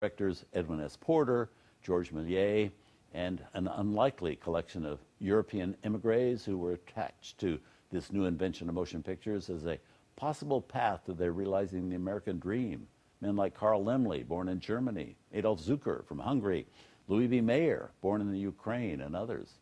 directors Edwin S. Porter, George Méliès, and an unlikely collection of European émigrés who were attached to this new invention of motion pictures as a possible path to their realizing the American dream. Men like Carl Laemmle, born in Germany, Adolf Zucker from Hungary, Louis B. Mayer, born in the Ukraine, and others.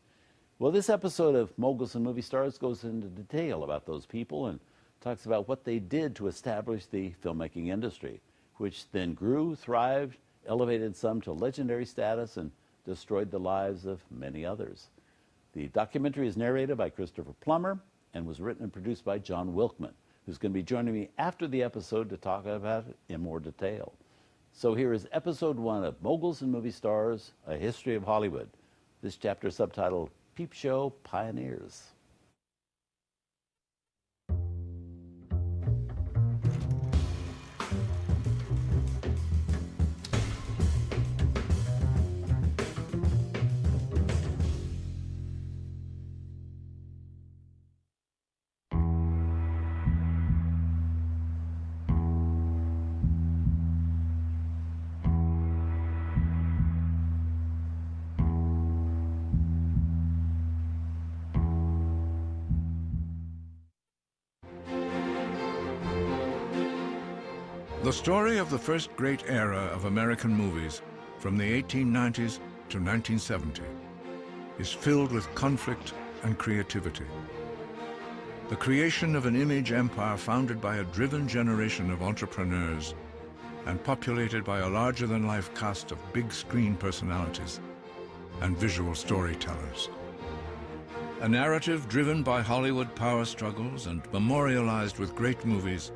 Well, this episode of Moguls and Movie Stars goes into detail about those people and talks about what they did to establish the filmmaking industry, which then grew, thrived, elevated some to legendary status, and destroyed the lives of many others. The documentary is narrated by Christopher Plummer and was written and produced by John Wilkman, who's going to be joining me after the episode to talk about it in more detail. So here is episode 1 of Moguls and Movie Stars, A History of Hollywood. This chapter is subtitled Peepshow Pioneers. The story of the first great era of American movies, from the 1890s to 1970, is filled with conflict and creativity. The creation of an image empire founded by a driven generation of entrepreneurs and populated by a larger-than-life cast of big-screen personalities and visual storytellers. A narrative driven by Hollywood power struggles and memorialized with great movies,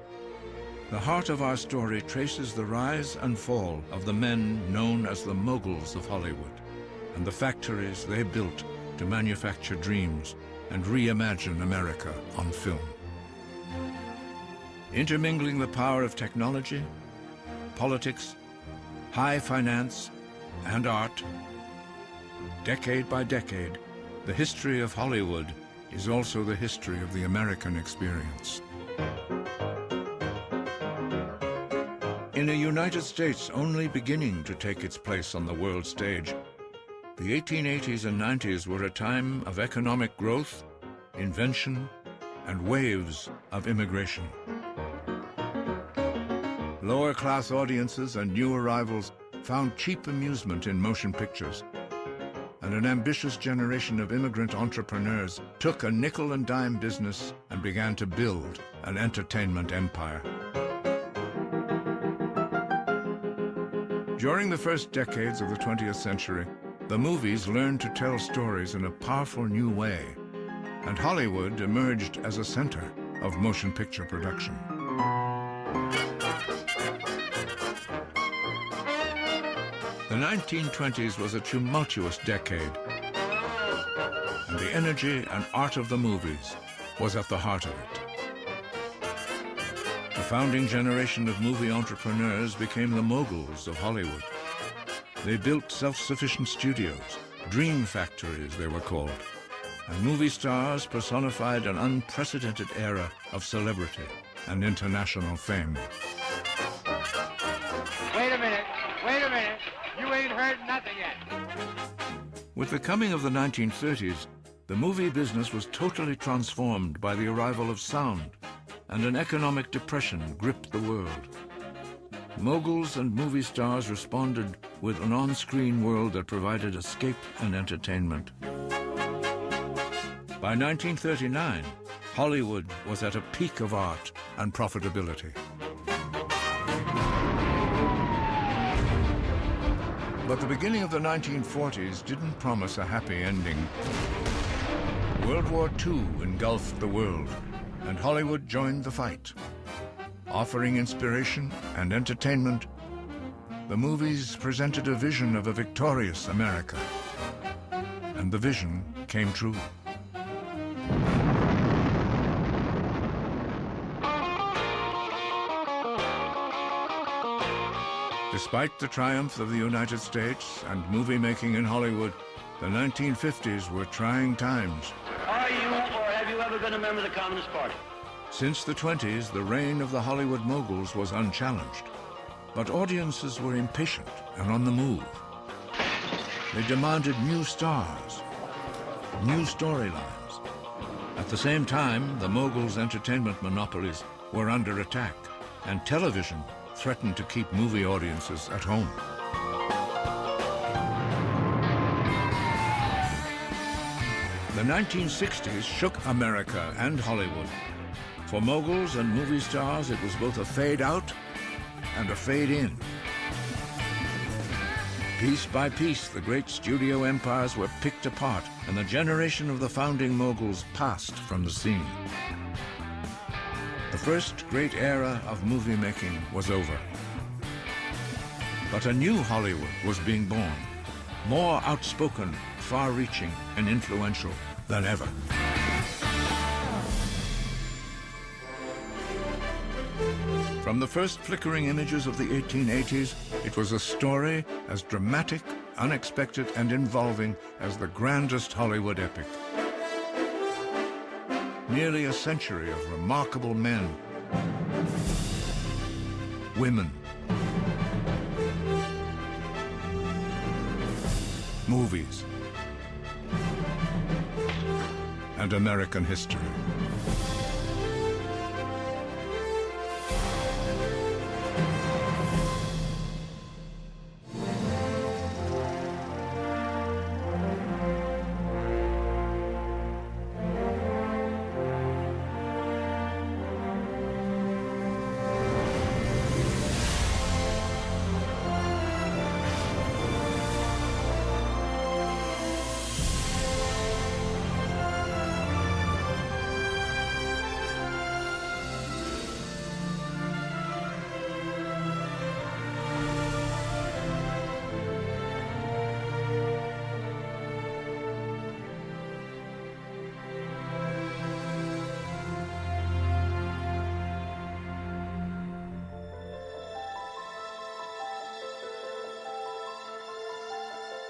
the heart of our story traces the rise and fall of the men known as the Moguls of Hollywood and the factories they built to manufacture dreams and reimagine America on film. Intermingling the power of technology, politics, high finance, and art, decade by decade, the history of Hollywood is also the history of the American experience. In a United States only beginning to take its place on the world stage, the 1880s and 90s were a time of economic growth, invention, and waves of immigration. Lower-class audiences and new arrivals found cheap amusement in motion pictures, and an ambitious generation of immigrant entrepreneurs took a nickel-and-dime business and began to build an entertainment empire. During the first decades of the 20th century, the movies learned to tell stories in a powerful new way, and Hollywood emerged as a center of motion picture production. The 1920s was a tumultuous decade, and the energy and art of the movies was at the heart of it. The founding generation of movie entrepreneurs became the Moguls of Hollywood. They built self-sufficient studios, dream factories they were called, and movie stars personified an unprecedented era of celebrity and international fame. Wait a minute, you ain't heard nothing yet. With the coming of the 1930s, the movie business was totally transformed by the arrival of sound, and an economic depression gripped the world. Moguls and movie stars responded with an on-screen world that provided escape and entertainment. By 1939, Hollywood was at a peak of art and profitability. But the beginning of the 1940s didn't promise a happy ending. World War II engulfed the world, and Hollywood joined the fight. Offering inspiration and entertainment, the movies presented a vision of a victorious America. And the vision came true. Despite the triumph of the United States and movie-making in Hollywood, the 1950s were trying times. Are you or have you ever been a member of the Communist Party? Since the 20s, the reign of the Hollywood moguls was unchallenged. But audiences were impatient and on the move. They demanded new stars, new storylines. At the same time, the Moguls' entertainment monopolies were under attack, and television threatened to keep movie audiences at home. The 1960s shook America and Hollywood. For Moguls and movie stars, it was both a fade out and a fade in. Piece by piece, the great studio empires were picked apart, and the generation of the founding Moguls passed from the scene. The first great era of movie making was over. But a new Hollywood was being born, more outspoken, far-reaching, and influential than ever. From the first flickering images of the 1880s, it was a story as dramatic, unexpected, and involving as the grandest Hollywood epic. Nearly a century of remarkable men, women, movies, and American history.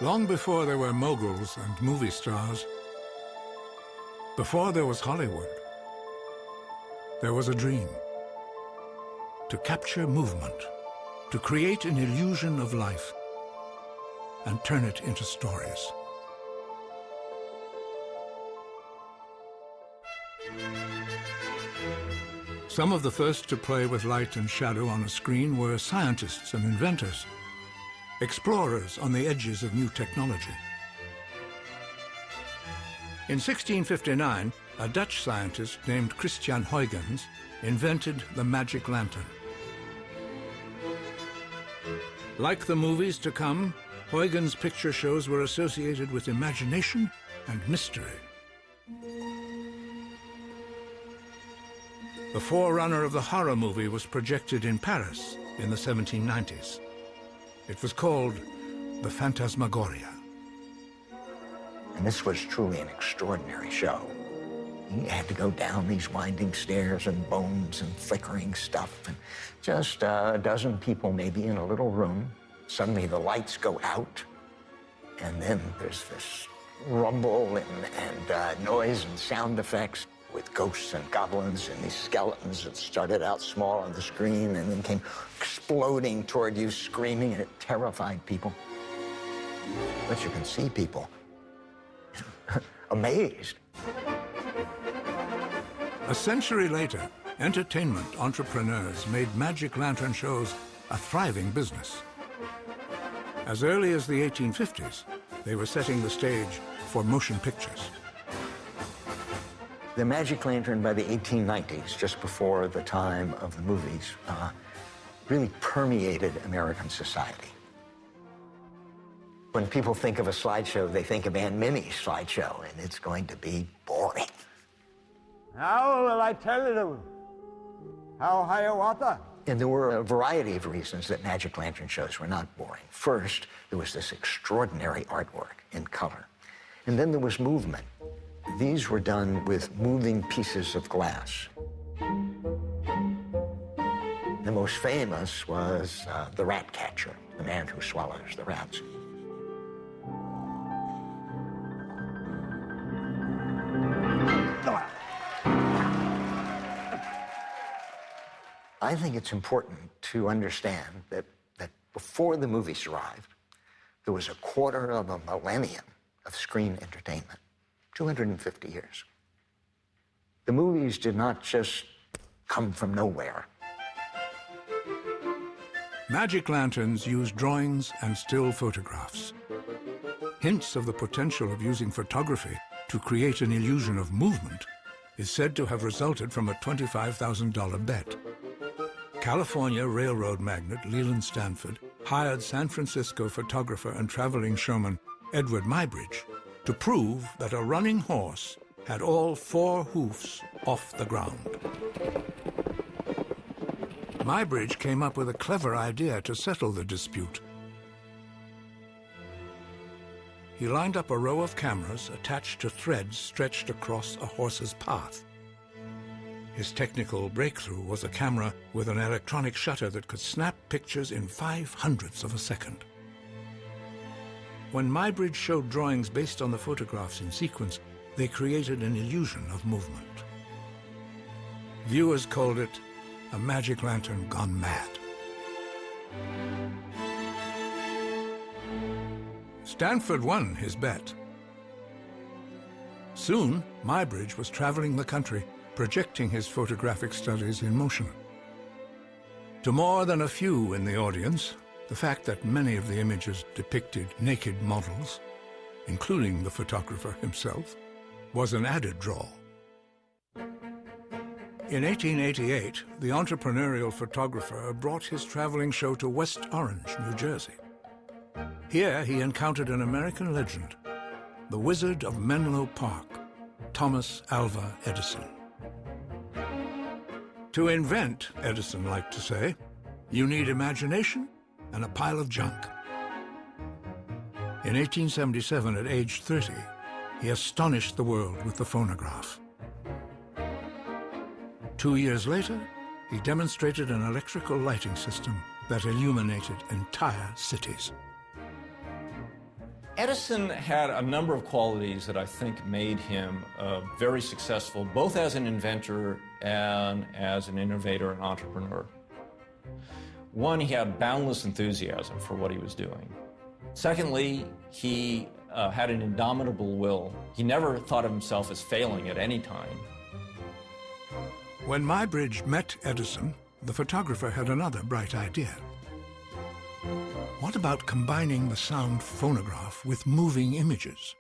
Long before there were moguls and movie stars, before there was Hollywood, there was a dream. To capture movement, to create an illusion of life, and turn it into stories. Some of the first to play with light and shadow on a screen were scientists and inventors, explorers on the edges of new technology. In 1659, a Dutch scientist named Christian Huygens invented the magic lantern. Like the movies to come, Huygens' picture shows were associated with imagination and mystery. The forerunner of the horror movie was projected in Paris in the 1790s. It was called the Phantasmagoria. And this was truly an extraordinary show. You had to go down these winding stairs and bones and flickering stuff, and just a dozen people maybe in a little room. Suddenly the lights go out, and then there's this rumble and noise and sound effects with ghosts and goblins and these skeletons that started out small on the screen and then came exploding toward you, screaming, and it terrified people. But you can see people amazed. A century later, entertainment entrepreneurs made magic lantern shows a thriving business. As early as the 1850s, they were setting the stage for motion pictures. The magic lantern by the 1890s, just before the time of the movies, really permeated American society. When people think of a slideshow, they think of Aunt Minnie's slideshow, and it's going to be boring. How will I tell you? How Hiawatha? And there were a variety of reasons that magic lantern shows were not boring. First, there was this extraordinary artwork in color. And then there was movement. These were done with moving pieces of glass. The most famous was the rat catcher, the man who swallows the rats. I think it's important to understand that before the movies arrived, there was a quarter of a millennium of screen entertainment, 250 years. The movies did not just come from nowhere. Magic lanterns used drawings and still photographs. Hints of the potential of using photography to create an illusion of movement is said to have resulted from a $25,000 bet. California railroad magnate Leland Stanford hired San Francisco photographer and traveling showman Edward Muybridge to prove that a running horse had all 4 hoofs off the ground. Muybridge came up with a clever idea to settle the dispute. He lined up a row of cameras attached to threads stretched across a horse's path. His technical breakthrough was a camera with an electronic shutter that could snap pictures in 0.05 of a second. When Muybridge showed drawings based on the photographs in sequence, they created an illusion of movement. Viewers called it a magic lantern gone mad. Stanford won his bet. Soon, Muybridge was traveling the country, projecting his photographic studies in motion. To more than a few in the audience, the fact that many of the images depicted naked models, including the photographer himself, was an added draw. In 1888, the entrepreneurial photographer brought his traveling show to West Orange, New Jersey. Here he encountered an American legend, the Wizard of Menlo Park, Thomas Alva Edison. To invent, Edison liked to say, you need imagination and a pile of junk. In 1877, at age 30, he astonished the world with the phonograph. 2 years later, he demonstrated an electrical lighting system that illuminated entire cities. Edison had a number of qualities that I think made him very successful, both as an inventor and as an innovator and entrepreneur. One, he had boundless enthusiasm for what he was doing. Secondly, he had an indomitable will. He never thought of himself as failing at any time. When Muybridge met Edison, the photographer had another bright idea. What about combining the sound phonograph with moving images?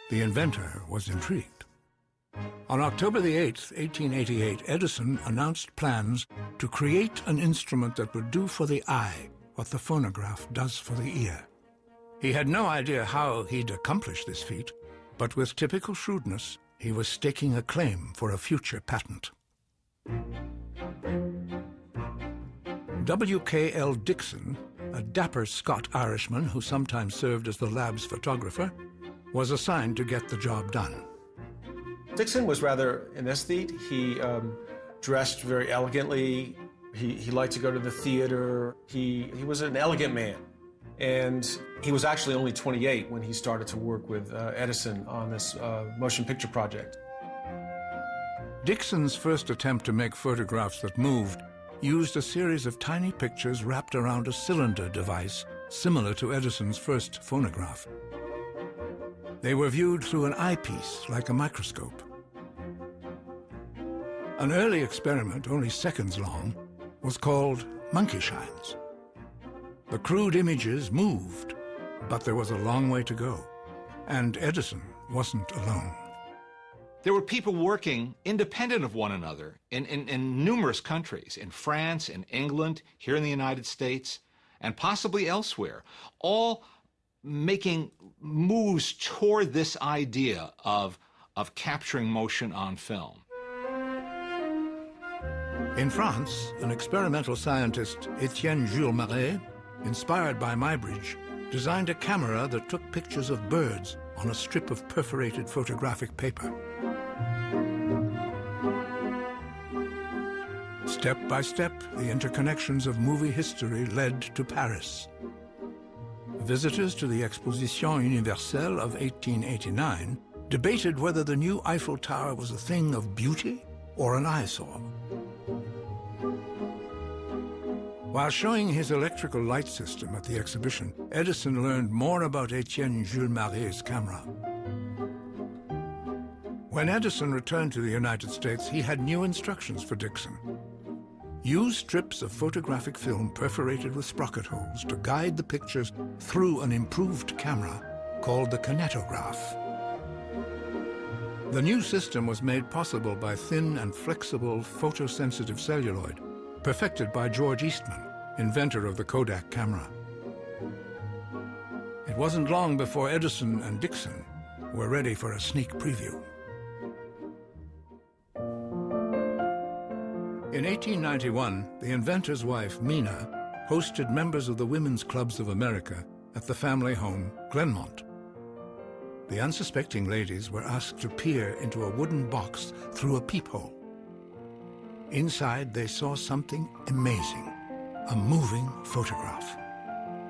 The inventor was intrigued. On October the 8th, 1888, Edison announced plans to create an instrument that would do for the eye what the phonograph does for the ear. He had no idea how he'd accomplish this feat, but with typical shrewdness, he was staking a claim for a future patent. W.K.L. Dixon, a dapper Scot-Irishman who sometimes served as the lab's photographer, was assigned to get the job done. Dixon was rather an aesthete. He dressed very elegantly. He liked to go to the theater. He was an elegant man. And he was actually only 28 when he started to work with Edison on this motion picture project. Dixon's first attempt to make photographs that moved used a series of tiny pictures wrapped around a cylinder device similar to Edison's first phonograph. They were viewed through an eyepiece like a microscope. An early experiment, only seconds long, was called monkey shines. The crude images moved, but there was a long way to go, and Edison wasn't alone. There were people working independent of one another in numerous countries, in France, in England, here in the United States, and possibly elsewhere, all making moves toward this idea of capturing motion on film. In France, an experimental scientist, Etienne Jules Marais, inspired by Muybridge, designed a camera that took pictures of birds on a strip of perforated photographic paper. Step by step, the interconnections of movie history led to Paris. Visitors to the Exposition Universelle of 1889 debated whether the new Eiffel Tower was a thing of beauty or an eyesore. While showing his electrical light system at the exhibition, Edison learned more about Etienne Jules Maré's camera. When Edison returned to the United States, he had new instructions for Dickson. Use strips of photographic film perforated with sprocket holes to guide the pictures through an improved camera called the kinetograph. The new system was made possible by thin and flexible photosensitive celluloid, perfected by George Eastman, inventor of the Kodak camera. It wasn't long before Edison and Dickson were ready for a sneak preview. In 1891, the inventor's wife, Mina, hosted members of the Women's Clubs of America at the family home, Glenmont. The unsuspecting ladies were asked to peer into a wooden box through a peephole. Inside, they saw something amazing, a moving photograph.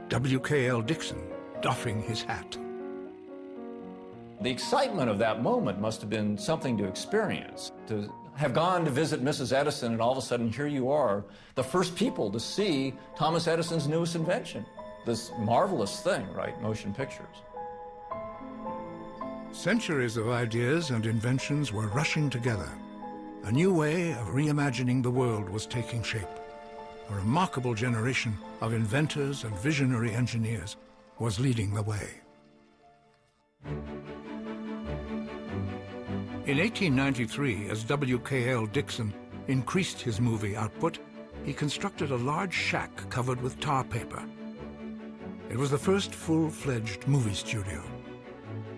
W.K.L. Dickson doffing his hat. The excitement of that moment must have been something to experience, to have gone to visit Mrs. Edison, and all of a sudden here you are, the first people to see Thomas Edison's newest invention. This marvelous thing, right? Motion pictures. Centuries of ideas and inventions were rushing together. A new way of reimagining the world was taking shape. A remarkable generation of inventors and visionary engineers was leading the way. In 1893, as W.K.L. Dickson increased his movie output, he constructed a large shack covered with tar paper. It was the first full-fledged movie studio.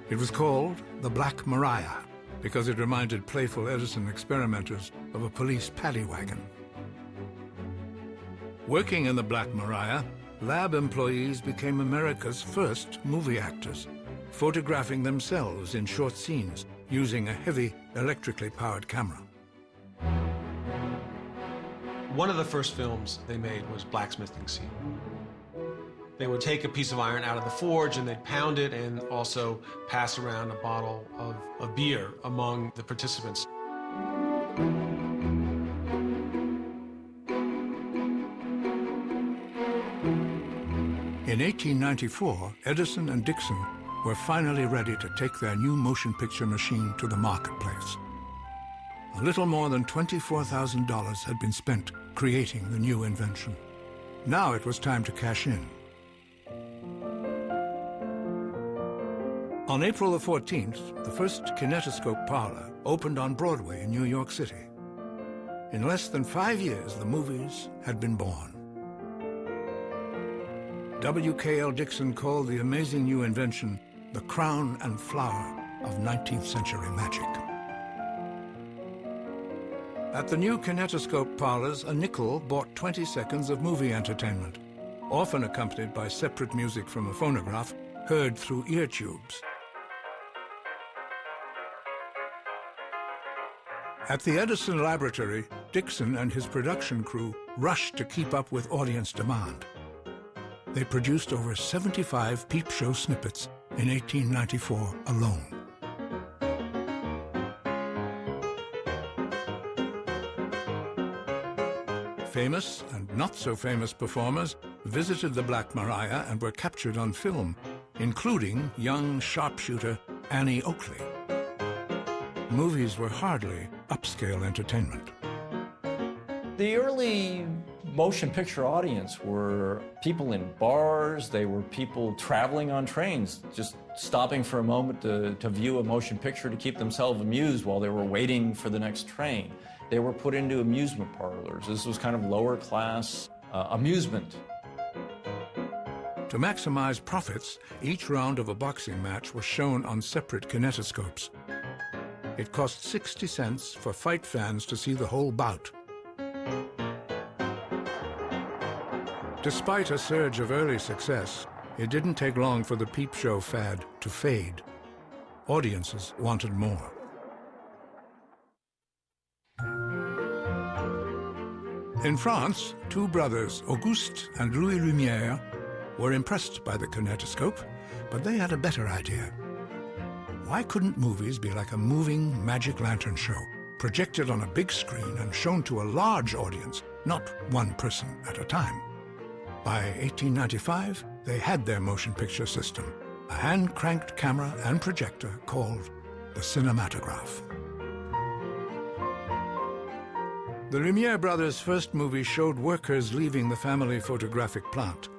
It was called the Black Maria because it reminded playful Edison experimenters of a police paddy wagon. Working in the Black Maria, lab employees became America's first movie actors, photographing themselves in short scenes using a heavy, electrically powered camera. One of the first films they made was Blacksmithing Scene. They would take a piece of iron out of the forge and they'd pound it and also pass around a bottle of beer among the participants. In 1894, Edison and Dickson were finally ready to take their new motion picture machine to the marketplace. A little more than $24,000 had been spent creating the new invention. Now it was time to cash in. On April the 14th, the first kinetoscope parlor opened on Broadway in New York City. In less than 5 years, the movies had been born. W.K.L. Dickson called the amazing new invention the crown and flower of 19th century magic. At the new kinetoscope parlors, a nickel bought 20 seconds of movie entertainment, often accompanied by separate music from a phonograph heard through ear tubes. At the Edison laboratory, Dickson and his production crew rushed to keep up with audience demand. They produced over 75 Peepshow snippets in 1894 alone. Famous and not so famous performers visited the Black Maria and were captured on film, including young sharpshooter Annie Oakley. Movies were hardly upscale entertainment. The early motion picture audience were people in bars, they were people traveling on trains, just stopping for a moment to view a motion picture to keep themselves amused while they were waiting for the next train. They were put into amusement parlors. This was kind of lower class amusement. To maximize profits, each round of a boxing match was shown on separate kinetoscopes. It cost 60 cents for fight fans to see the whole bout. Despite a surge of early success, it didn't take long for the peep show fad to fade. Audiences wanted more. In France, two brothers, Auguste and Louis Lumière, were impressed by the kinetoscope, but they had a better idea. Why couldn't movies be like a moving magic lantern show, projected on a big screen and shown to a large audience, not one person at a time? By 1895, they had their motion picture system, a hand-cranked camera and projector called the cinematograph. The Lumière brothers' first movie showed workers leaving the family photographic plant.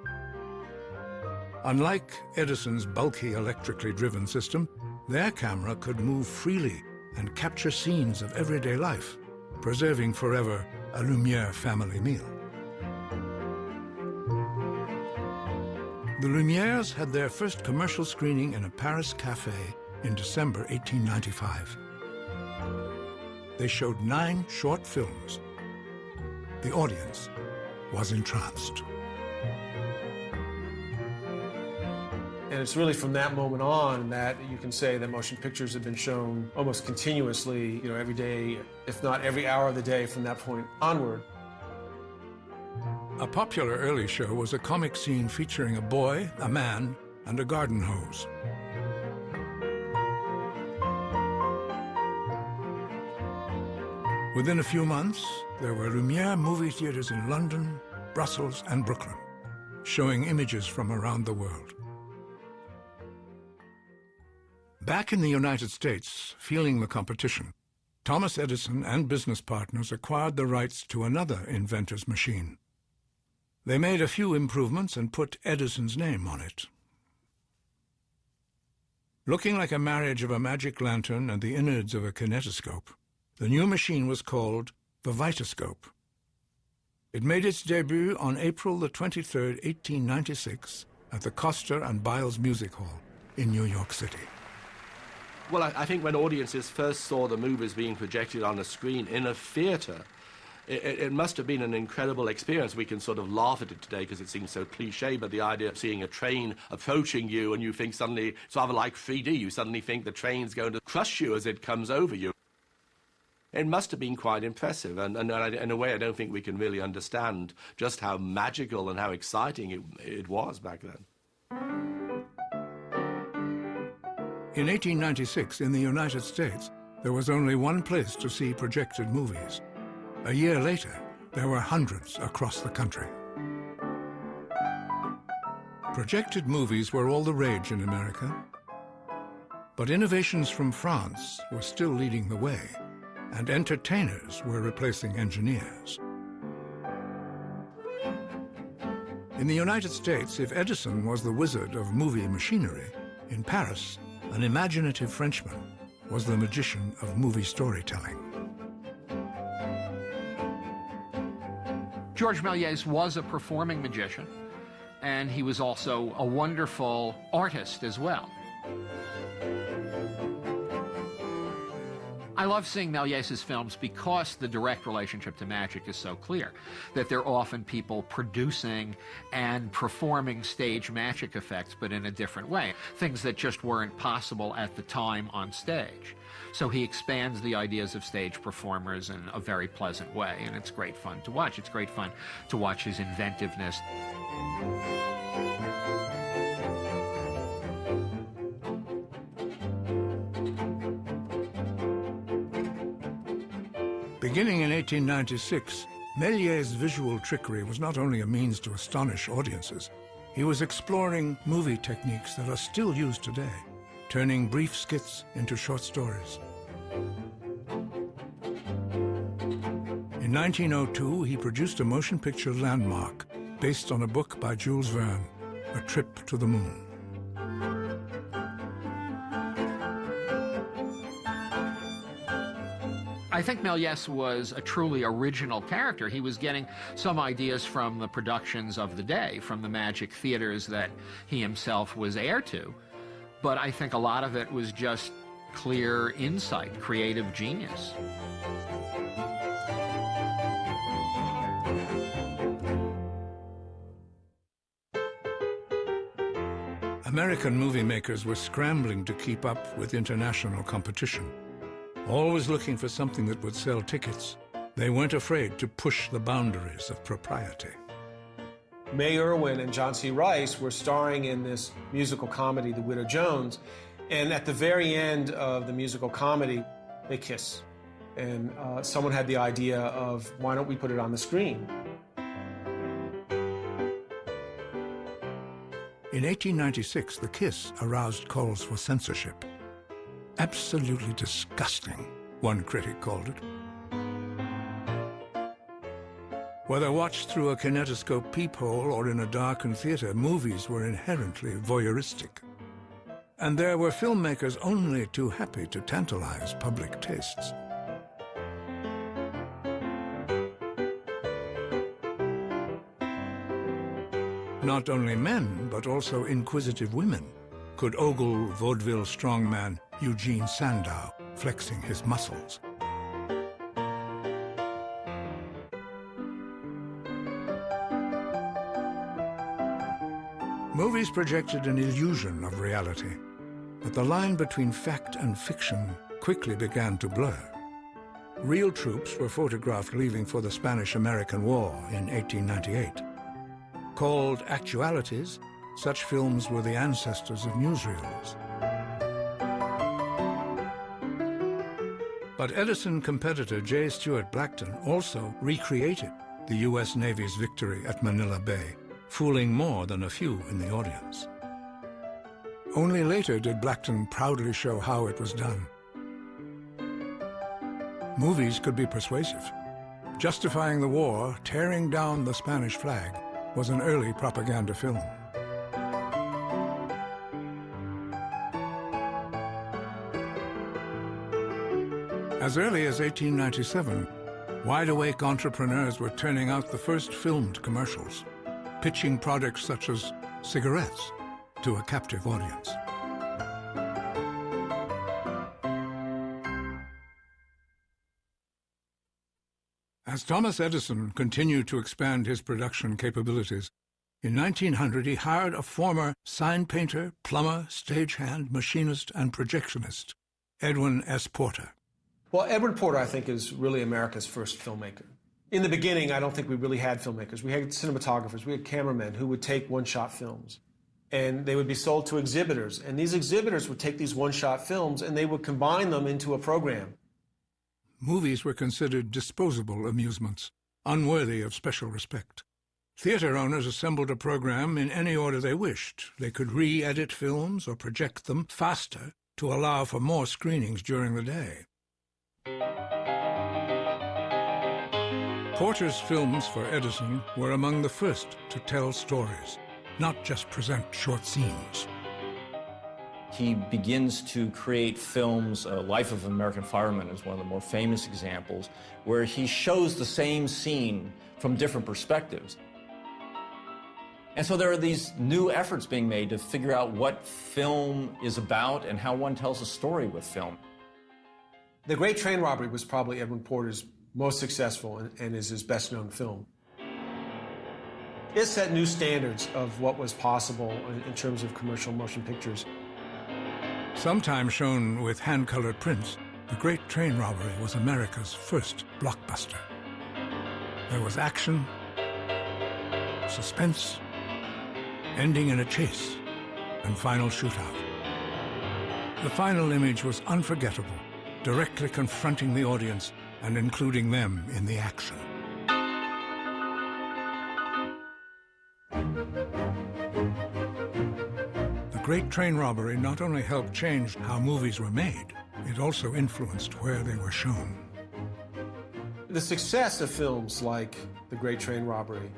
Unlike Edison's bulky electrically driven system, their camera could move freely and capture scenes of everyday life, preserving forever a Lumière family meal. The Lumières had their first commercial screening in a Paris cafe in December 1895. They showed 9 short films. The audience was entranced. And it's really from that moment on that you can say that motion pictures have been shown almost continuously, every day, if not every hour of the day from that point onward. A popular early show was a comic scene featuring a boy, a man, and a garden hose. Within a few months, there were Lumière movie theaters in London, Brussels, and Brooklyn, showing images from around the world. Back in the United States, feeling the competition, Thomas Edison and business partners acquired the rights to another inventor's machine. They made a few improvements and put Edison's name on it. Looking like a marriage of a magic lantern and the innards of a kinetoscope, the new machine was called the Vitascope. It made its debut on April the 23rd, 1896, at the Coster and Biles Music Hall in New York City. Well, I think when audiences first saw the movies being projected on a screen in a theatre, it must have been an incredible experience. We can sort of laugh at it today because it seems so cliche, but the idea of seeing a train approaching you and you think suddenly, it's rather like 3D, you suddenly think the train's going to crush you as it comes over you. It must have been quite impressive, and in a way I don't think we can really understand just how magical and how exciting it was back then. In 1896, in the United States, there was only one place to see projected movies. A year later, there were hundreds across the country. Projected movies were all the rage in America, but innovations from France were still leading the way, and entertainers were replacing engineers. In the United States, if Edison was the wizard of movie machinery, in Paris, an imaginative Frenchman was the magician of movie storytelling. George Méliès was a performing magician, and he was also a wonderful artist as well. I love seeing Méliès's films because the direct relationship to magic is so clear, that they're often people producing and performing stage magic effects, but in a different way, things that just weren't possible at the time on stage. So he expands the ideas of stage performers in a very pleasant way, and it's great fun to watch. It's great fun to watch his inventiveness. Beginning in 1896, Méliès' visual trickery was not only a means to astonish audiences, he was exploring movie techniques that are still used today, turning brief skits into short stories. In 1902, he produced a motion picture landmark based on a book by Jules Verne, A Trip to the Moon. I think Méliès was a truly original character. He was getting some ideas from the productions of the day, from the magic theaters that he himself was heir to. But I think a lot of it was just clear insight, creative genius. American movie makers were scrambling to keep up with international competition. Always looking for something that would sell tickets, they weren't afraid to push the boundaries of propriety. May Irwin and John C. Rice were starring in this musical comedy, The Widow Jones, and at the very end of the musical comedy, they kiss. And someone had the idea of, why don't we put it on the screen? In 1896, The Kiss aroused calls for censorship. Absolutely disgusting, one critic called it. Whether watched through a kinetoscope peephole or in a darkened theater, movies were inherently voyeuristic. And there were filmmakers only too happy to tantalize public tastes. Not only men, but also inquisitive women could ogle vaudeville strongman Eugene Sandow, flexing his muscles. Movies projected an illusion of reality, but the line between fact and fiction quickly began to blur. Real troops were photographed leaving for the Spanish-American War in 1898. Called actualities, such films were the ancestors of newsreels. But Edison competitor J. Stuart Blackton also recreated the U.S. Navy's victory at Manila Bay, fooling more than a few in the audience. Only later did Blackton proudly show how it was done. Movies could be persuasive. Justifying the war, tearing down the Spanish flag, was an early propaganda film. As early as 1897, wide-awake entrepreneurs were turning out the first filmed commercials, pitching products such as cigarettes to a captive audience. As Thomas Edison continued to expand his production capabilities, in 1900 he hired a former sign painter, plumber, stagehand, machinist, and projectionist, Edwin S. Porter. Well, Edwin Porter, I think, is really America's first filmmaker. In the beginning, I don't think we really had filmmakers. We had cinematographers, we had cameramen who would take one-shot films. And they would be sold to exhibitors. And these exhibitors would take these one-shot films and they would combine them into a program. Movies were considered disposable amusements, unworthy of special respect. Theater owners assembled a program in any order they wished. They could re-edit films or project them faster to allow for more screenings during the day. Porter's films for Edison were among the first to tell stories, not just present short scenes. He begins to create films. Life of an American Fireman is one of the more famous examples, where he shows the same scene from different perspectives. And so there are these new efforts being made to figure out what film is about and how one tells a story with film. The Great Train Robbery was probably Edwin Porter's most successful and is his best-known film. It set new standards of what was possible in terms of commercial motion pictures. Sometimes shown with hand-colored prints, The Great Train Robbery was America's first blockbuster. There was action, suspense, ending in a chase, and final shootout. The final image was unforgettable, directly confronting the audience and including them in the action. The Great Train Robbery not only helped change how movies were made, it also influenced where they were shown. The success of films like The Great Train Robbery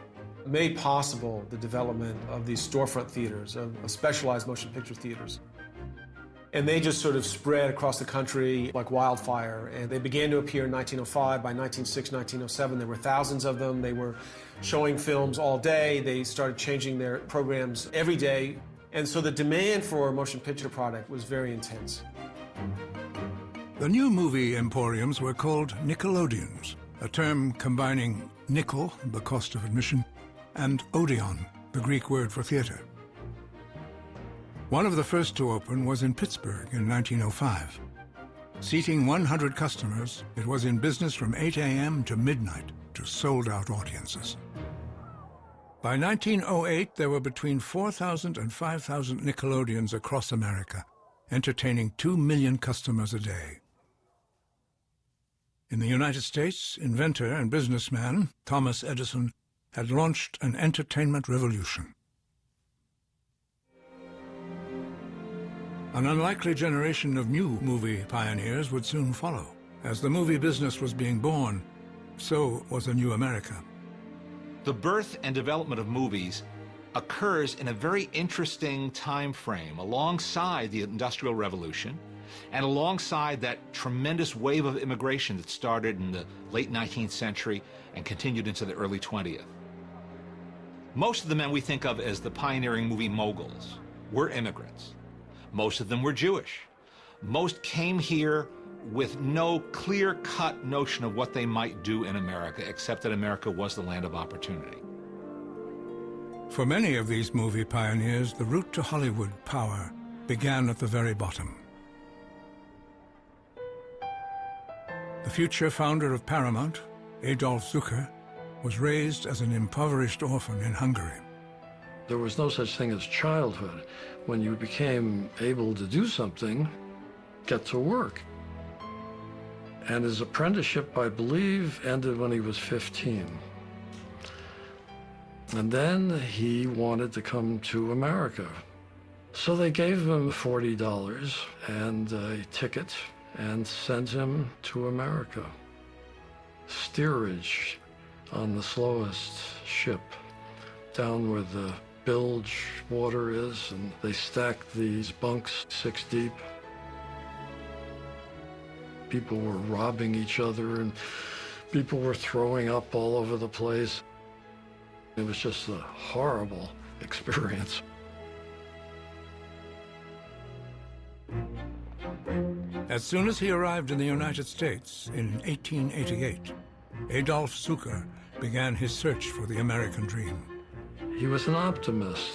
made possible the development of these storefront theaters, of specialized motion picture theaters. And they just sort of spread across the country like wildfire. And they began to appear in 1905. By 1906, 1907, there were thousands of them. They were showing films all day. They started changing their programs every day. And so the demand for a motion picture product was very intense. The new movie emporiums were called Nickelodeons, a term combining nickel, the cost of admission, and odeon, the Greek word for theater. One of the first to open was in Pittsburgh in 1905. Seating 100 customers, it was in business from 8 a.m. to midnight to sold-out audiences. By 1908, there were between 4,000 and 5,000 Nickelodeons across America, entertaining 2 million customers a day. In the United States, inventor and businessman Thomas Edison had launched an entertainment revolution. An unlikely generation of new movie pioneers would soon follow. As the movie business was being born, so was a new America. The birth and development of movies occurs in a very interesting time frame alongside the Industrial Revolution and alongside that tremendous wave of immigration that started in the late 19th century and continued into the early 20th. Most of the men we think of as the pioneering movie moguls were immigrants. Most of them were Jewish. Most came here with no clear-cut notion of what they might do in America, except that America was the land of opportunity. For many of these movie pioneers, the route to Hollywood power began at the very bottom. The future founder of Paramount, Adolf Zucker, was raised as an impoverished orphan in Hungary. There was no such thing as childhood. When you became able to do something, get to work. And his apprenticeship, I believe, ended when he was 15. And then he wanted to come to America. So they gave him $40 and a ticket and sent him to America. Steerage on the slowest ship, down where the bilge water is, and they stacked these bunks 6 deep. People were robbing each other, and people were throwing up all over the place. It was just a horrible experience. As soon as he arrived in the United States in 1888, Adolf Zucker began his search for the American dream. He was an optimist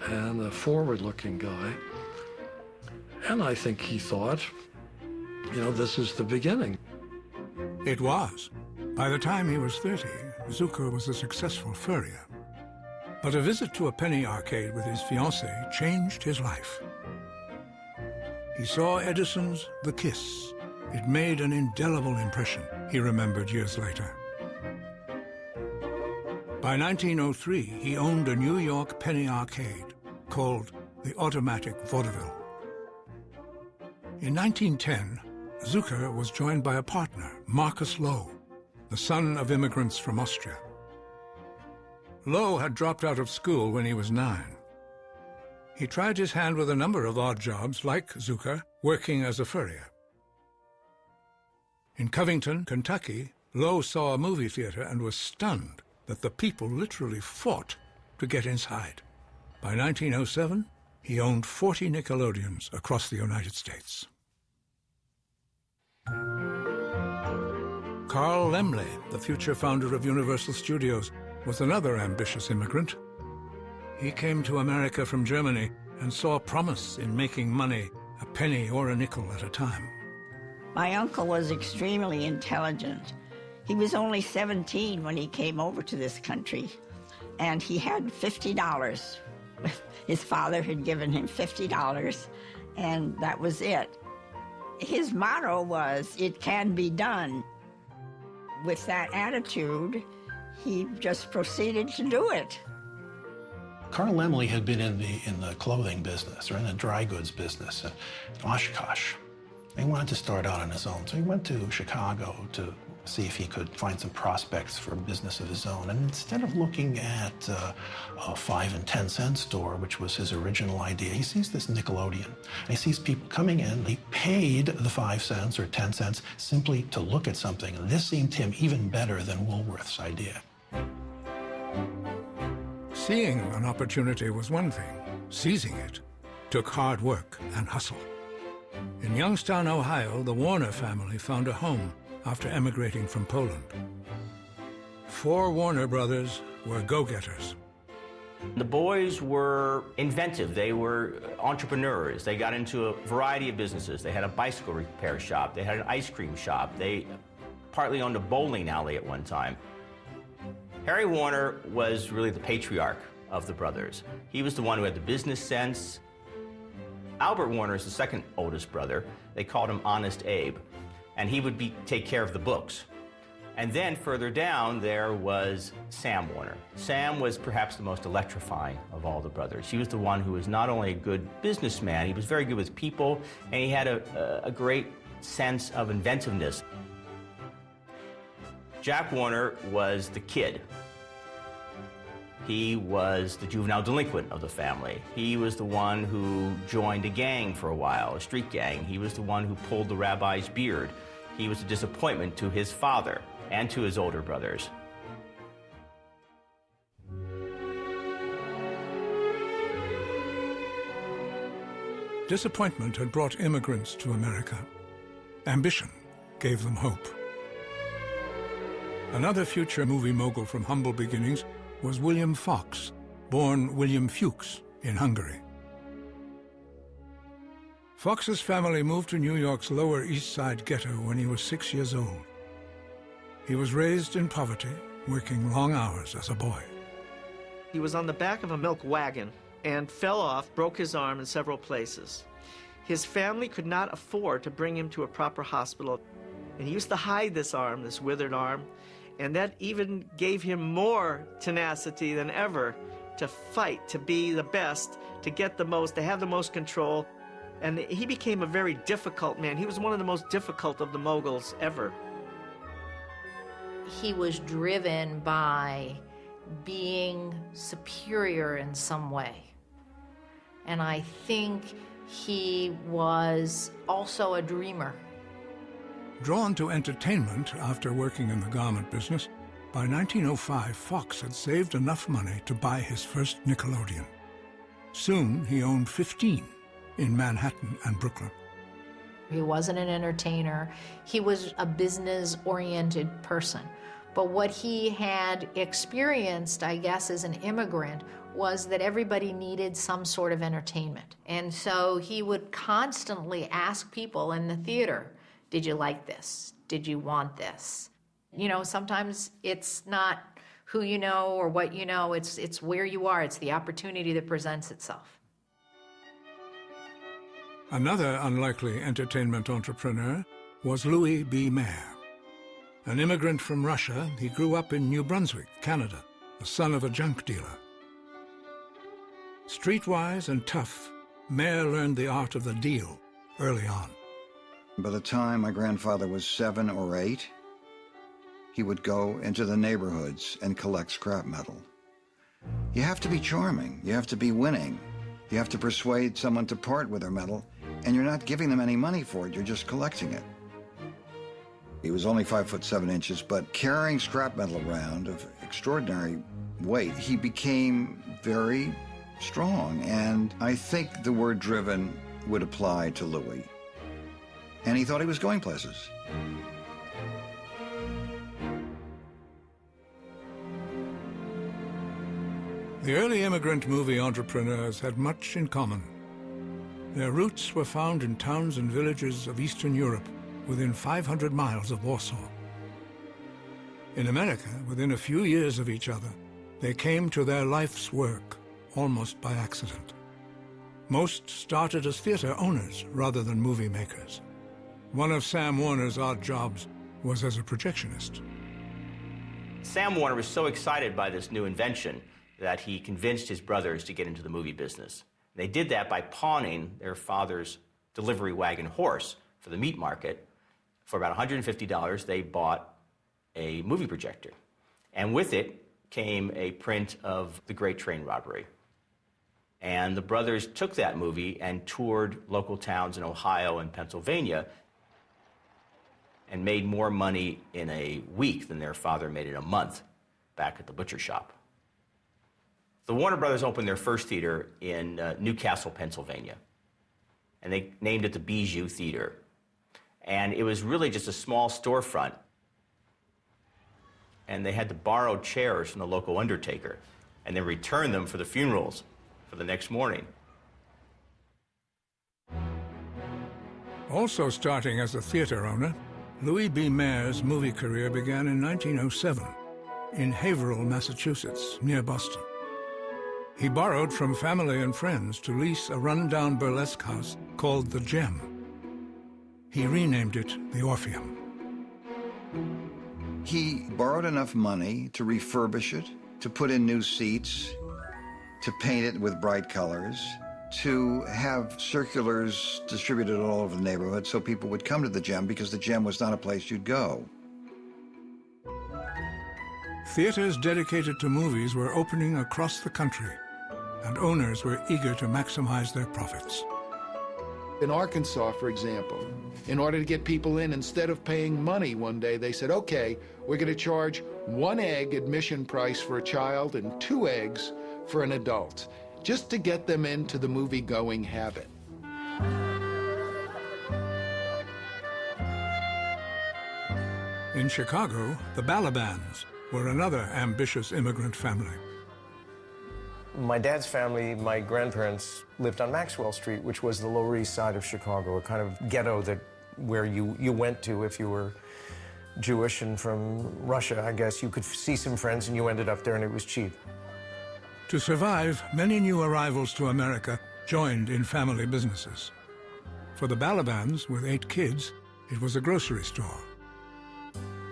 and a forward-looking guy. And I think he thought, you know, this is the beginning. It was. By the time he was 30, Zucker was a successful furrier. But a visit to a penny arcade with his fiancée changed his life. He saw Edison's The Kiss. It made an indelible impression, he remembered years later. By 1903, he owned a New York penny arcade called the Automatic Vaudeville. In 1910, Zucker was joined by a partner, Marcus Lowe, the son of immigrants from Austria. Lowe had dropped out of school when he was 9. He tried his hand with a number of odd jobs, like Zucker, working as a furrier. In Covington, Kentucky, Lowe saw a movie theater and was stunned that the people literally fought to get inside. By 1907, he owned 40 Nickelodeons across the United States. Carl Laemmle, the future founder of Universal Studios, was another ambitious immigrant. He came to America from Germany and saw promise in making money a penny or a nickel at a time. My uncle was extremely intelligent. He was only 17 when he came over to this country, and he had $50. His father had given him $50, and that was it. His motto was, "It can be done." With that attitude, he just proceeded to do it. Carl Laemmle had been in the clothing business, or in the dry goods business in Oshkosh. He wanted to start out on his own, so he went to Chicago to see if he could find some prospects for a business of his own. And instead of looking at a 5 and 10 cent store, which was his original idea, he sees this Nickelodeon. And he sees people coming in. He paid the 5 cents or 10 cents simply to look at something. And this seemed to him even better than Woolworth's idea. Seeing an opportunity was one thing. Seizing it took hard work and hustle. In Youngstown, Ohio, the Warner family found a home after emigrating from Poland. 4 Warner brothers were go-getters. The boys were inventive. They were entrepreneurs. They got into a variety of businesses. They had a bicycle repair shop. They had an ice cream shop. They partly owned a bowling alley at one time. Harry Warner was really the patriarch of the brothers. He was the one who had the business sense. Albert Warner is the second oldest brother. They called him Honest Abe, and he would take care of the books. And then further down, there was Sam Warner. Sam was perhaps the most electrifying of all the brothers. He was the one who was not only a good businessman, he was very good with people, and he had a great sense of inventiveness. Jack Warner was the kid. He was the juvenile delinquent of the family. He was the one who joined a gang for a while, a street gang. He was the one who pulled the rabbi's beard. He was a disappointment to his father and to his older brothers. Disappointment had brought immigrants to America. Ambition gave them hope. Another future movie mogul from humble beginnings was William Fox, born William Fuchs in Hungary. Fox's family moved to New York's Lower East Side ghetto when he was 6 years old. He was raised in poverty, working long hours as a boy. He was on the back of a milk wagon and fell off, broke his arm in several places. His family could not afford to bring him to a proper hospital, and he used to hide this arm, this withered arm, and that even gave him more tenacity than ever to fight, to be the best, to get the most, to have the most control. And he became a very difficult man. He was one of the most difficult of the Moguls ever. He was driven by being superior in some way. And I think he was also a dreamer. Drawn to entertainment after working in the garment business, by 1905 Fox had saved enough money to buy his first Nickelodeon. Soon he owned 15 in Manhattan and Brooklyn. He wasn't an entertainer. He was a business-oriented person. But what he had experienced, I guess, as an immigrant was that everybody needed some sort of entertainment. And so he would constantly ask people in the theater, did you like this? Did you want this? You know, sometimes it's not who you know or what you know, it's where you are. It's the opportunity that presents itself. Another unlikely entertainment entrepreneur was Louis B. Mayer. An immigrant from Russia, he grew up in New Brunswick, Canada, the son of a junk dealer. Streetwise and tough, Mayer learned the art of the deal early on. By the time my grandfather was 7 or 8, he would go into the neighborhoods and collect scrap metal. You have to be charming, you have to be winning, you have to persuade someone to part with their metal, and you're not giving them any money for it, you're just collecting it. He was only 5'7", but carrying scrap metal around of extraordinary weight, he became very strong, and I think the word driven would apply to Louis. And he thought he was going places. The early immigrant movie entrepreneurs had much in common. Their roots were found in towns and villages of Eastern Europe within 500 miles of Warsaw. In America, within a few years of each other, they came to their life's work almost by accident. Most started as theater owners rather than movie makers. One of Sam Warner's odd jobs was as a projectionist. Sam Warner was so excited by this new invention that he convinced his brothers to get into the movie business. They did that by pawning their father's delivery wagon horse for the meat market. For about $150, they bought a movie projector. And with it came a print of The Great Train Robbery. And the brothers took that movie and toured local towns in Ohio and Pennsylvania and made more money in a week than their father made in a month back at the butcher shop. The Warner Brothers opened their first theater in Newcastle, Pennsylvania, and they named it the Bijou Theater. And it was really just a small storefront, and they had to borrow chairs from the local undertaker and then return them for the funerals for the next morning. Also starting as a theater owner, Louis B. Mayer's movie career began in 1907 in Haverhill, Massachusetts, near Boston. He borrowed from family and friends to lease a run-down burlesque house called The Gem. He renamed it the Orpheum. He borrowed enough money to refurbish it, to put in new seats, to paint it with bright colors, to have circulars distributed all over the neighborhood so people would come to the Gem because the Gem was not a place you'd go. Theaters dedicated to movies were opening across the country, and owners were eager to maximize their profits. In Arkansas, for example, in order to get people in, instead of paying money one day, they said, okay, we're going to charge 1 egg admission price for a child and 2 eggs for an adult, just to get them into the movie-going habit. In Chicago, the Balabans were another ambitious immigrant family. My dad's family, my grandparents, lived on Maxwell Street, which was the Lower East Side of Chicago, a kind of ghetto where you went to if you were Jewish and from Russia, I guess. You could see some friends and you ended up there and it was cheap. To survive, many new arrivals to America joined in family businesses. For the Balabans, with 8 kids, it was a grocery store.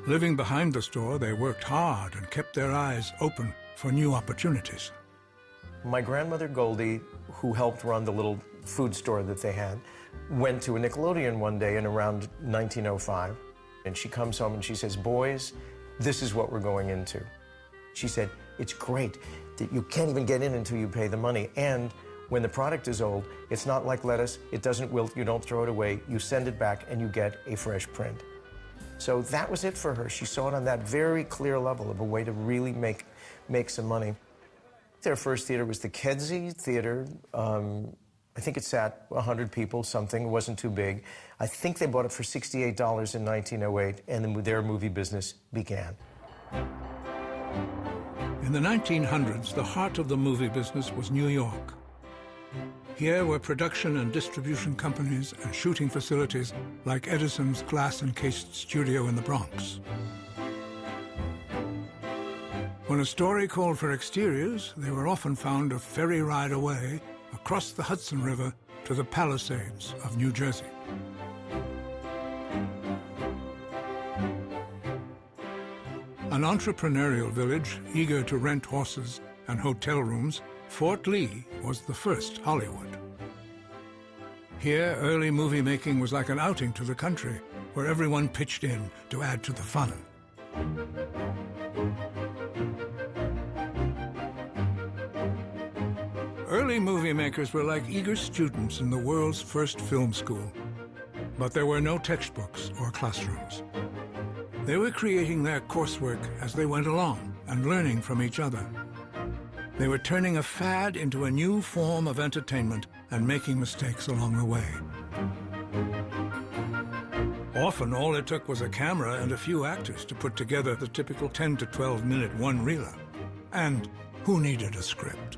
Living behind the store, they worked hard and kept their eyes open for new opportunities. My grandmother Goldie, who helped run the little food store that they had, went to a Nickelodeon one day in around 1905. And she comes home and she says, boys, this is what we're going into. She said, it's great that you can't even get in until you pay the money. And when the product is old, it's not like lettuce, it doesn't wilt, you don't throw it away, you send it back and you get a fresh print. So that was it for her. She saw it on that very clear level of a way to really make some money. Their first theater was the Kedzie Theater. I think it sat 100 people, something. It wasn't too big. I think they bought it for $68 in 1908, and then their movie business began. In the 1900s, the heart of the movie business was New York. Here were production and distribution companies and shooting facilities like Edison's glass-encased studio in the Bronx. When a story called for exteriors, they were often found a ferry ride away across the Hudson River to the Palisades of New Jersey. An entrepreneurial village eager to rent horses and hotel rooms, Fort Lee was the first Hollywood. Here, early movie making was like an outing to the country, where everyone pitched in to add to the fun. Early movie makers were like eager students in the world's first film school. But there were no textbooks or classrooms. They were creating their coursework as they went along and learning from each other. They were turning a fad into a new form of entertainment and making mistakes along the way. Often, all it took was a camera and a few actors to put together the typical 10 to 12-minute one-reeler. And who needed a script?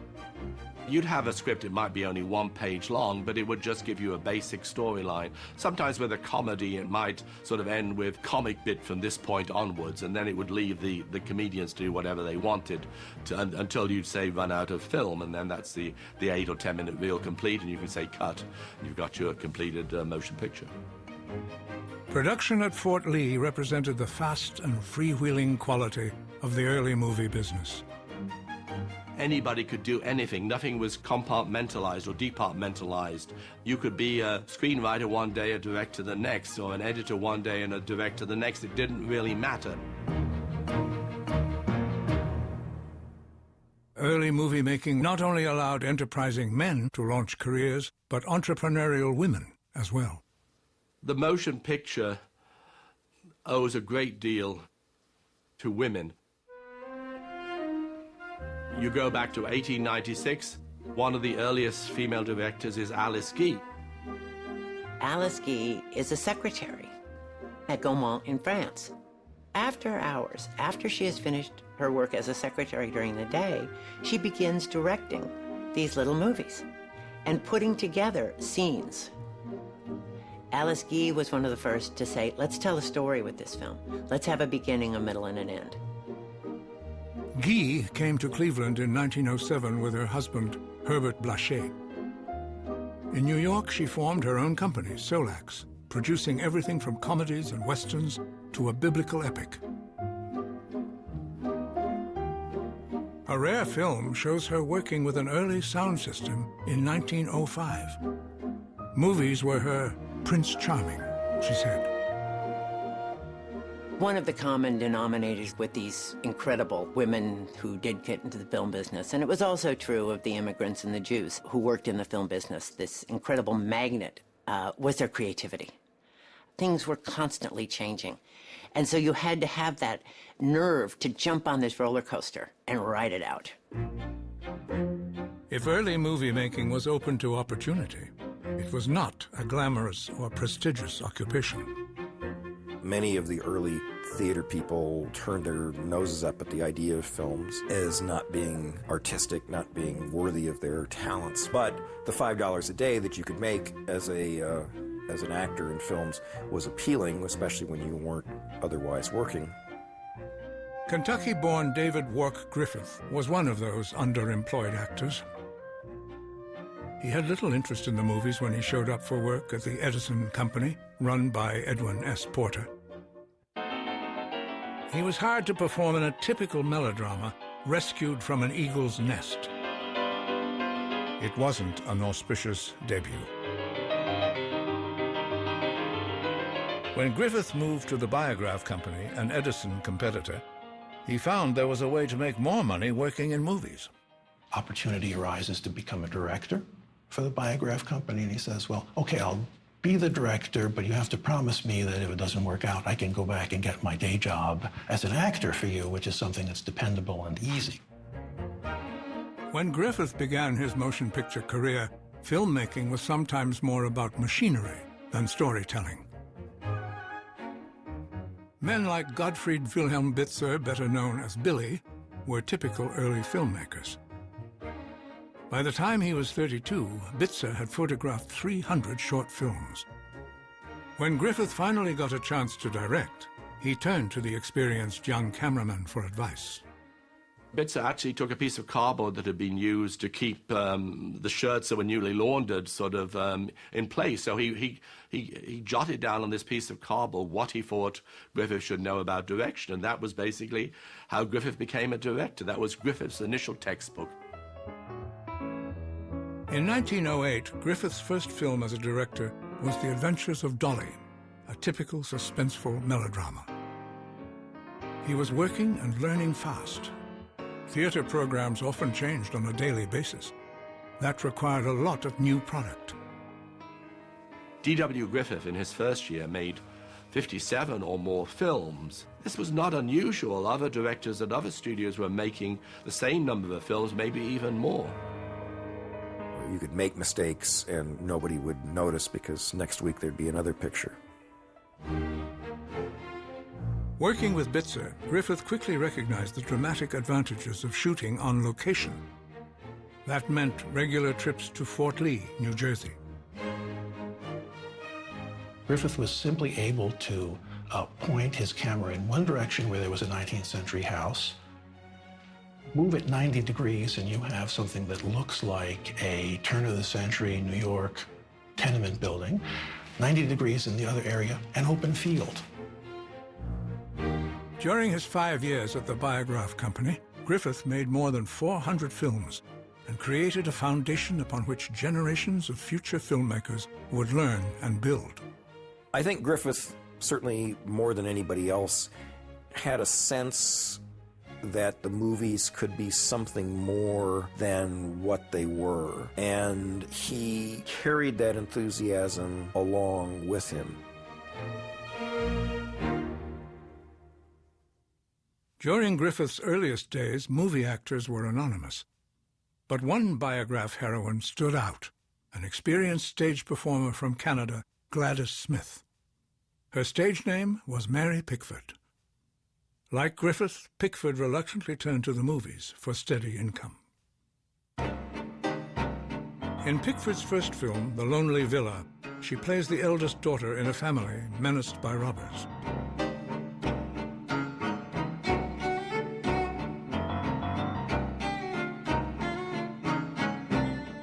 You'd have a script, it might be only 1 page long, but it would just give you a basic storyline. Sometimes with a comedy, it might sort of end with comic bit from this point onwards, and then it would leave the comedians to do whatever they wanted until you'd say run out of film, and then that's the 8 or 10 minute reel complete, and you can say cut. You've got your completed motion picture. Production at Fort Lee represented the fast and freewheeling quality of the early movie business. Anybody could do anything. Nothing was compartmentalized or departmentalized. You could be a screenwriter one day, a director the next, or an editor one day and a director the next. It didn't really matter. Early movie making not only allowed enterprising men to launch careers, but entrepreneurial women as well. The motion picture owes a great deal to women. You go back to 1896, one of the earliest female directors is Alice Guy. Alice Guy is a secretary at Gaumont in France. After hours, after she has finished her work as a secretary during the day, she begins directing these little movies and putting together scenes. Alice Guy was one of the first to say, let's tell a story with this film. Let's have a beginning, a middle, and an end. Guy came to Cleveland in 1907 with her husband, Herbert Blanchet. In New York, she formed her own company, Solax, producing everything from comedies and westerns to a biblical epic. A rare film shows her working with an early sound system in 1905. Movies were her Prince Charming, she said. One of the common denominators with these incredible women who did get into the film business, and it was also true of the immigrants and the Jews who worked in the film business, this incredible magnet was their creativity. Things were constantly changing. And so you had to have that nerve to jump on this roller coaster and ride it out. If early movie making was open to opportunity, it was not a glamorous or prestigious occupation. Many of the early theater people turned their noses up at the idea of films as not being artistic, not being worthy of their talents. But the $5 a day that you could make as an actor in films was appealing, especially when you weren't otherwise working. Kentucky-born David Wark Griffith was one of those underemployed actors. He had little interest in the movies when he showed up for work at the Edison company, run by Edwin S. Porter. He was hired to perform in a typical melodrama, Rescued from an Eagle's Nest. It wasn't an auspicious debut. When Griffith moved to the Biograph Company, an Edison competitor, he found there was a way to make more money working in movies. Opportunity arises to become a director for the Biograph Company, and he says, well, okay, I'll be the director, but you have to promise me that if it doesn't work out, I can go back and get my day job as an actor for you, which is something that's dependable and easy. When Griffith began his motion picture career, filmmaking was sometimes more about machinery than storytelling. Men like Gottfried Wilhelm Bitzer, better known as Billy, were typical early filmmakers. By the time he was 32, Bitzer had photographed 300 short films. When Griffith finally got a chance to direct, he turned to the experienced young cameraman for advice. Bitzer actually took a piece of cardboard that had been used to keep the shirts that were newly laundered sort of in place. So he jotted down on this piece of cardboard what he thought Griffith should know about direction, and that was basically how Griffith became a director. That was Griffith's initial textbook. In 1908, Griffith's first film as a director was The Adventures of Dolly, a typical suspenseful melodrama. He was working and learning fast. Theater programs often changed on a daily basis. That required a lot of new product. D.W. Griffith, in his first year, made 57 or more films. This was not unusual. Other directors at other studios were making the same number of films, maybe even more. You could make mistakes and nobody would notice because next week there'd be another picture. Working with Bitzer, Griffith quickly recognized the dramatic advantages of shooting on location. That meant regular trips to Fort Lee, New Jersey. Griffith was simply able to point his camera in one direction where there was a 19th century house, move it 90 degrees, and you have something that looks like a turn-of-the-century New York tenement building, 90 degrees in the other area, an open field. During his 5 years at the Biograph Company, Griffith made more than 400 films and created a foundation upon which generations of future filmmakers would learn and build. I think Griffith, certainly more than anybody else, had a sense that the movies could be something more than what they were, and he carried that enthusiasm along with him. During Griffith's earliest days, movie actors were anonymous. But one Biograph heroine stood out, an experienced stage performer from Canada, Gladys Smith. Her stage name was Mary Pickford. Like Griffith, Pickford reluctantly turned to the movies for steady income. In Pickford's first film, The Lonely Villa, she plays the eldest daughter in a family menaced by robbers.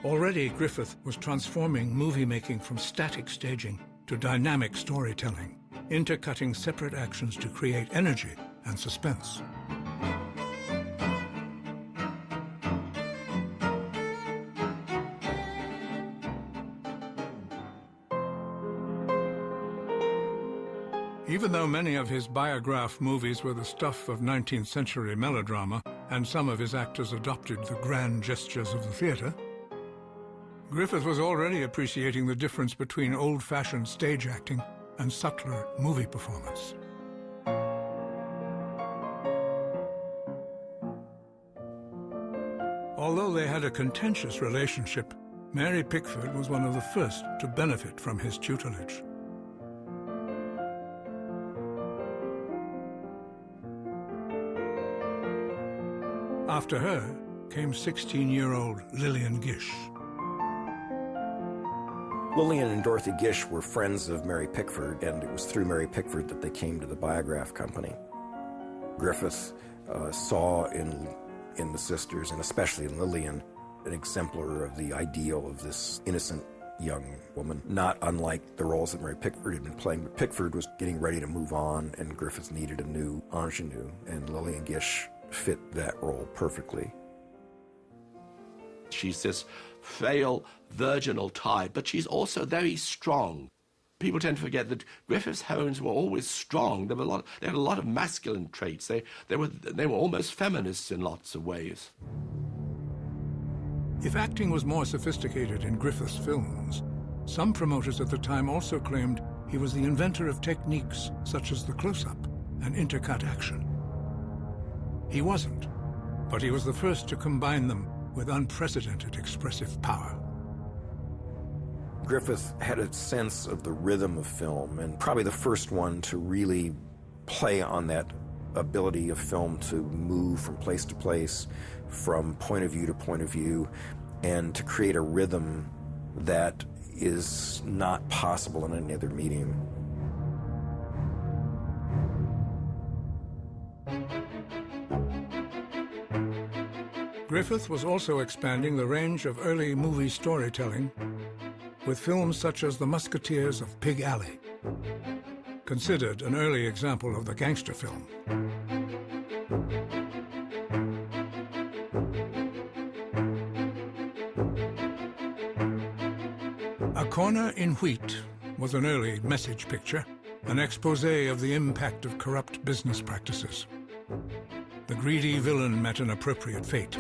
Already, Griffith was transforming movie-making from static staging to dynamic storytelling, intercutting separate actions to create energy and suspense. Even though many of his biograph movies were the stuff of 19th century melodrama, and some of his actors adopted the grand gestures of the theatre, Griffith was already appreciating the difference between old-fashioned stage acting and subtler movie performance. Although they had a contentious relationship, Mary Pickford was one of the first to benefit from his tutelage. After her came 16-year-old Lillian Gish. Lillian and Dorothy Gish were friends of Mary Pickford, and it was through Mary Pickford that they came to the Biograph Company. Griffith saw in the sisters, and especially in Lillian, an exemplar of the ideal of this innocent young woman, not unlike the roles that Mary Pickford had been playing. But Pickford was getting ready to move on, and Griffith needed a new ingenue, and Lillian Gish fit that role perfectly. She's this frail, virginal type, but she's also very strong. People tend to forget that Griffith's heroines were always strong. They had a lot of masculine traits. They were almost feminists in lots of ways. If acting was more sophisticated in Griffith's films, some promoters at the time also claimed he was the inventor of techniques such as the close-up and intercut action. He wasn't, but he was the first to combine them with unprecedented expressive power. Griffith had a sense of the rhythm of film, and probably the first one to really play on that ability of film to move from place to place, from point of view to point of view, and to create a rhythm that is not possible in any other medium. Griffith was also expanding the range of early movie storytelling with films such as The Musketeers of Pig Alley, considered an early example of the gangster film. A Corner in Wheat was an early message picture, an expose of the impact of corrupt business practices. The greedy villain met an appropriate fate.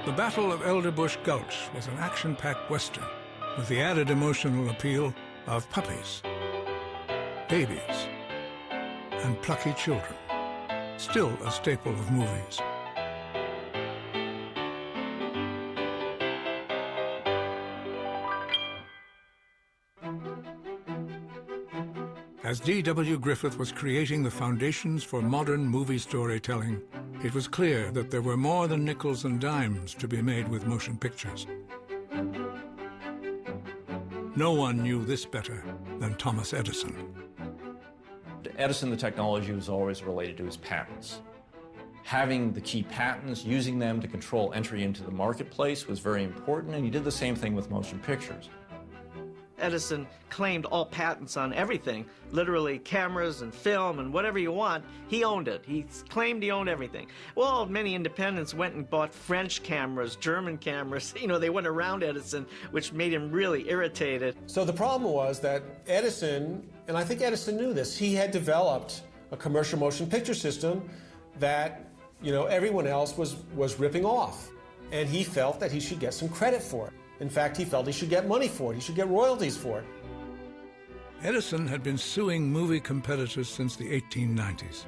The Battle of Elderbush Gulch was an action-packed western with the added emotional appeal of puppies, babies, and plucky children, still a staple of movies. As D.W. Griffith was creating the foundations for modern movie storytelling, it was clear that there were more than nickels and dimes to be made with motion pictures. No one knew this better than Thomas Edison. Edison, the technology was always related to his patents. Having the key patents, using them to control entry into the marketplace was very important, and he did the same thing with motion pictures. Edison claimed all patents on everything, literally cameras and film and whatever you want. He owned it. He claimed he owned everything. Well, many independents went and bought French cameras, German cameras. You know, they went around Edison, which made him really irritated. So the problem was that Edison, and I think Edison knew this, he had developed a commercial motion picture system that, you know, everyone else was ripping off. And he felt that he should get some credit for it. In fact, he felt he should get money for it. He should get royalties for it. Edison had been suing movie competitors since the 1890s.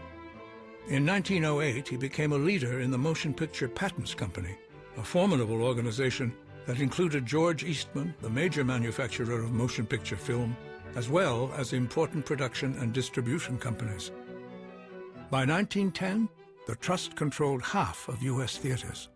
In 1908, he became a leader in the Motion Picture Patents Company, a formidable organization that included George Eastman, the major manufacturer of motion picture film, as well as important production and distribution companies. By 1910, the trust controlled half of U.S. theaters.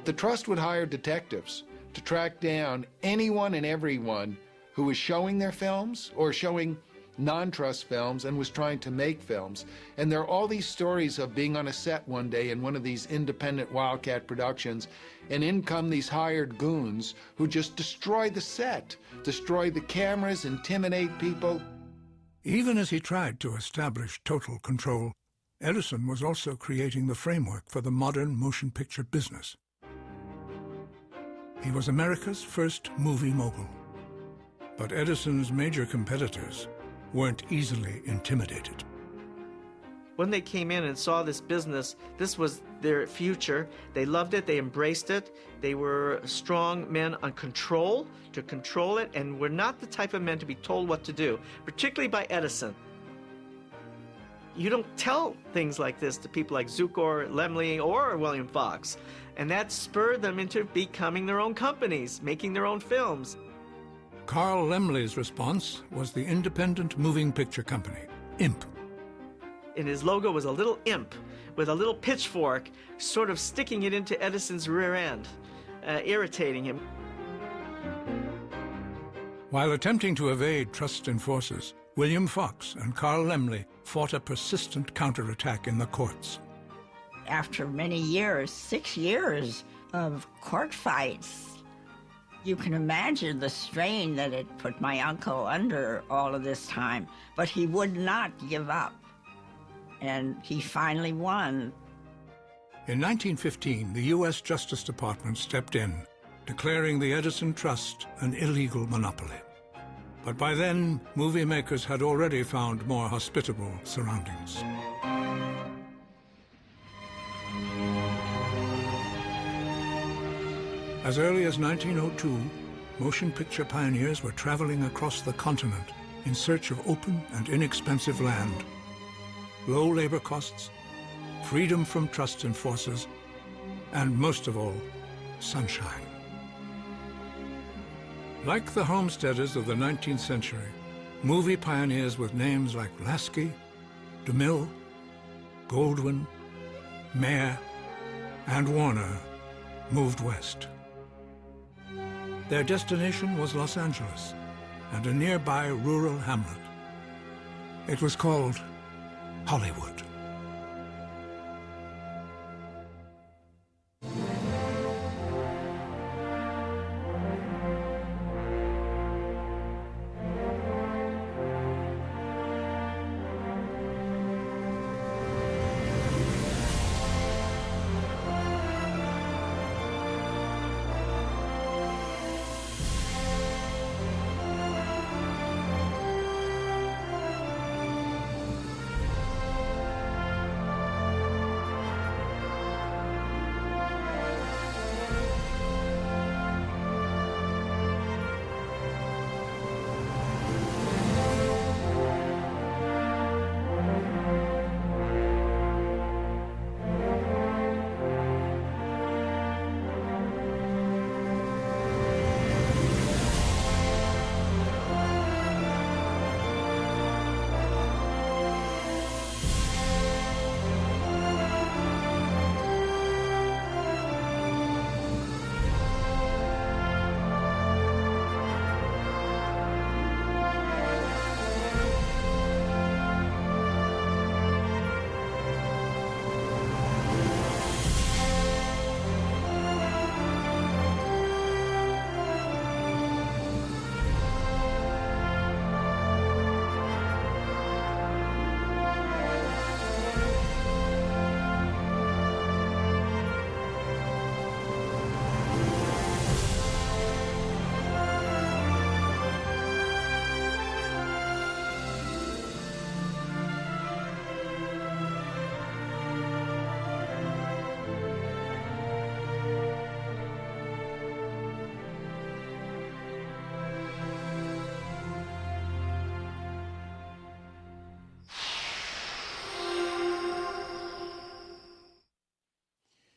The trust would hire detectives to track down anyone and everyone who was showing their films or showing non-trust films and was trying to make films. And there are all these stories of being on a set one day in one of these independent Wildcat productions, and in come these hired goons who just destroy the set, destroy the cameras, intimidate people. Even as he tried to establish total control, Edison was also creating the framework for the modern motion picture business. He was America's first movie mogul. But Edison's major competitors weren't easily intimidated. When they came in and saw this business, this was their future. They loved it, they embraced it. They were strong men on control, to control it, and were not the type of men to be told what to do, particularly by Edison. You don't tell things like this to people like Zukor, Laemmle, or William Fox. And that spurred them into becoming their own companies, making their own films. Carl Laemmle's response was the Independent Moving Picture Company, IMP. And his logo was a little imp with a little pitchfork sort of sticking it into Edison's rear end, irritating him. While attempting to evade trust enforcers, William Fox and Carl Laemmle fought a persistent counterattack in the courts. After many years, 6 years of court fights, you can imagine the strain that it put my uncle under all of this time, but he would not give up. And he finally won. In 1915, the U.S. Justice Department stepped in, declaring the Edison Trust an illegal monopoly. But by then, movie makers had already found more hospitable surroundings. As early as 1902, motion picture pioneers were traveling across the continent in search of open and inexpensive land, low labor costs, freedom from trust enforcers, and most of all, sunshine. Like the homesteaders of the 19th century, movie pioneers with names like Lasky, DeMille, Goldwyn, Mayer, and Warner moved west. Their destination was Los Angeles and a nearby rural hamlet. It was called Hollywood.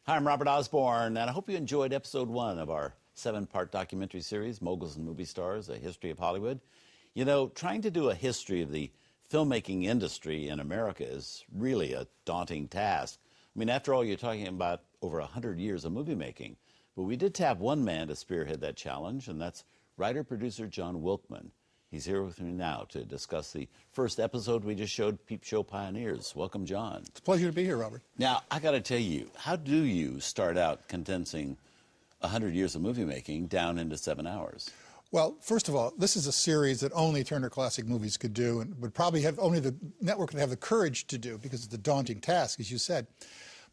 Hi, I'm Robert Osborne, and I hope you enjoyed episode 1 of our 7-part documentary series, Moguls Movie Stars, A History of Hollywood. You know, trying to do a history of the filmmaking industry in America is really a daunting task. I mean, after all, you're talking about over 100 years of movie making. But we did tap one man to spearhead that challenge, and that's writer-producer John Wilkman. He's here with me now to discuss the first episode we just showed, Peepshow Pioneers. Welcome, John. It's a pleasure to be here, Robert. Now, I got to tell you, how do you start out condensing 100 years of movie making down into 7 hours? Well, first of all, this is a series that only Turner Classic Movies could do and would probably have only the network would have the courage to do because it's a daunting task, as you said.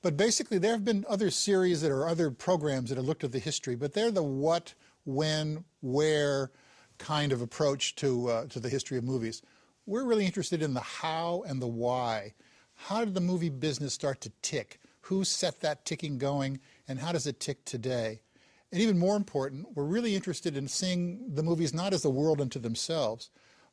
But basically, there have been other series that are other programs that have looked at the history, but they're the what, when, where kind of approach to the history of movies. We're really interested in the how and the why. How did the movie business start to tick? Who set that ticking going, and how does it tick today? And even more important, we're really interested in seeing the movies not as the world unto themselves,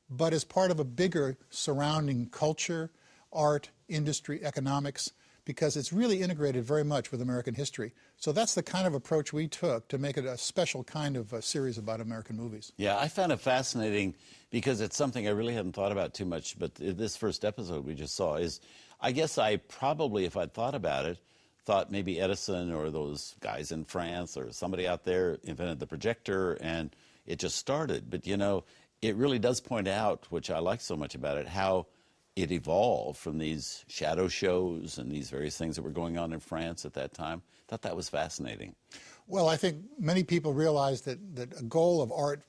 but as part of a bigger surrounding culture, art, industry, economics, because it's really integrated very much with American history. So that's the kind of approach we took to make it a special kind of a series about American movies. Yeah, I found it fascinating because it's something I really hadn't thought about too much, but this first episode we just saw is, I guess I probably, if I'd thought about it, thought maybe Edison or those guys in France or somebody out there invented the projector and it just started. But, you know, it really does point out, which I like so much about it, how it evolved from these shadow shows and these various things that were going on in France at that time. I thought that was fascinating. Well, I think many people realized that a goal of art,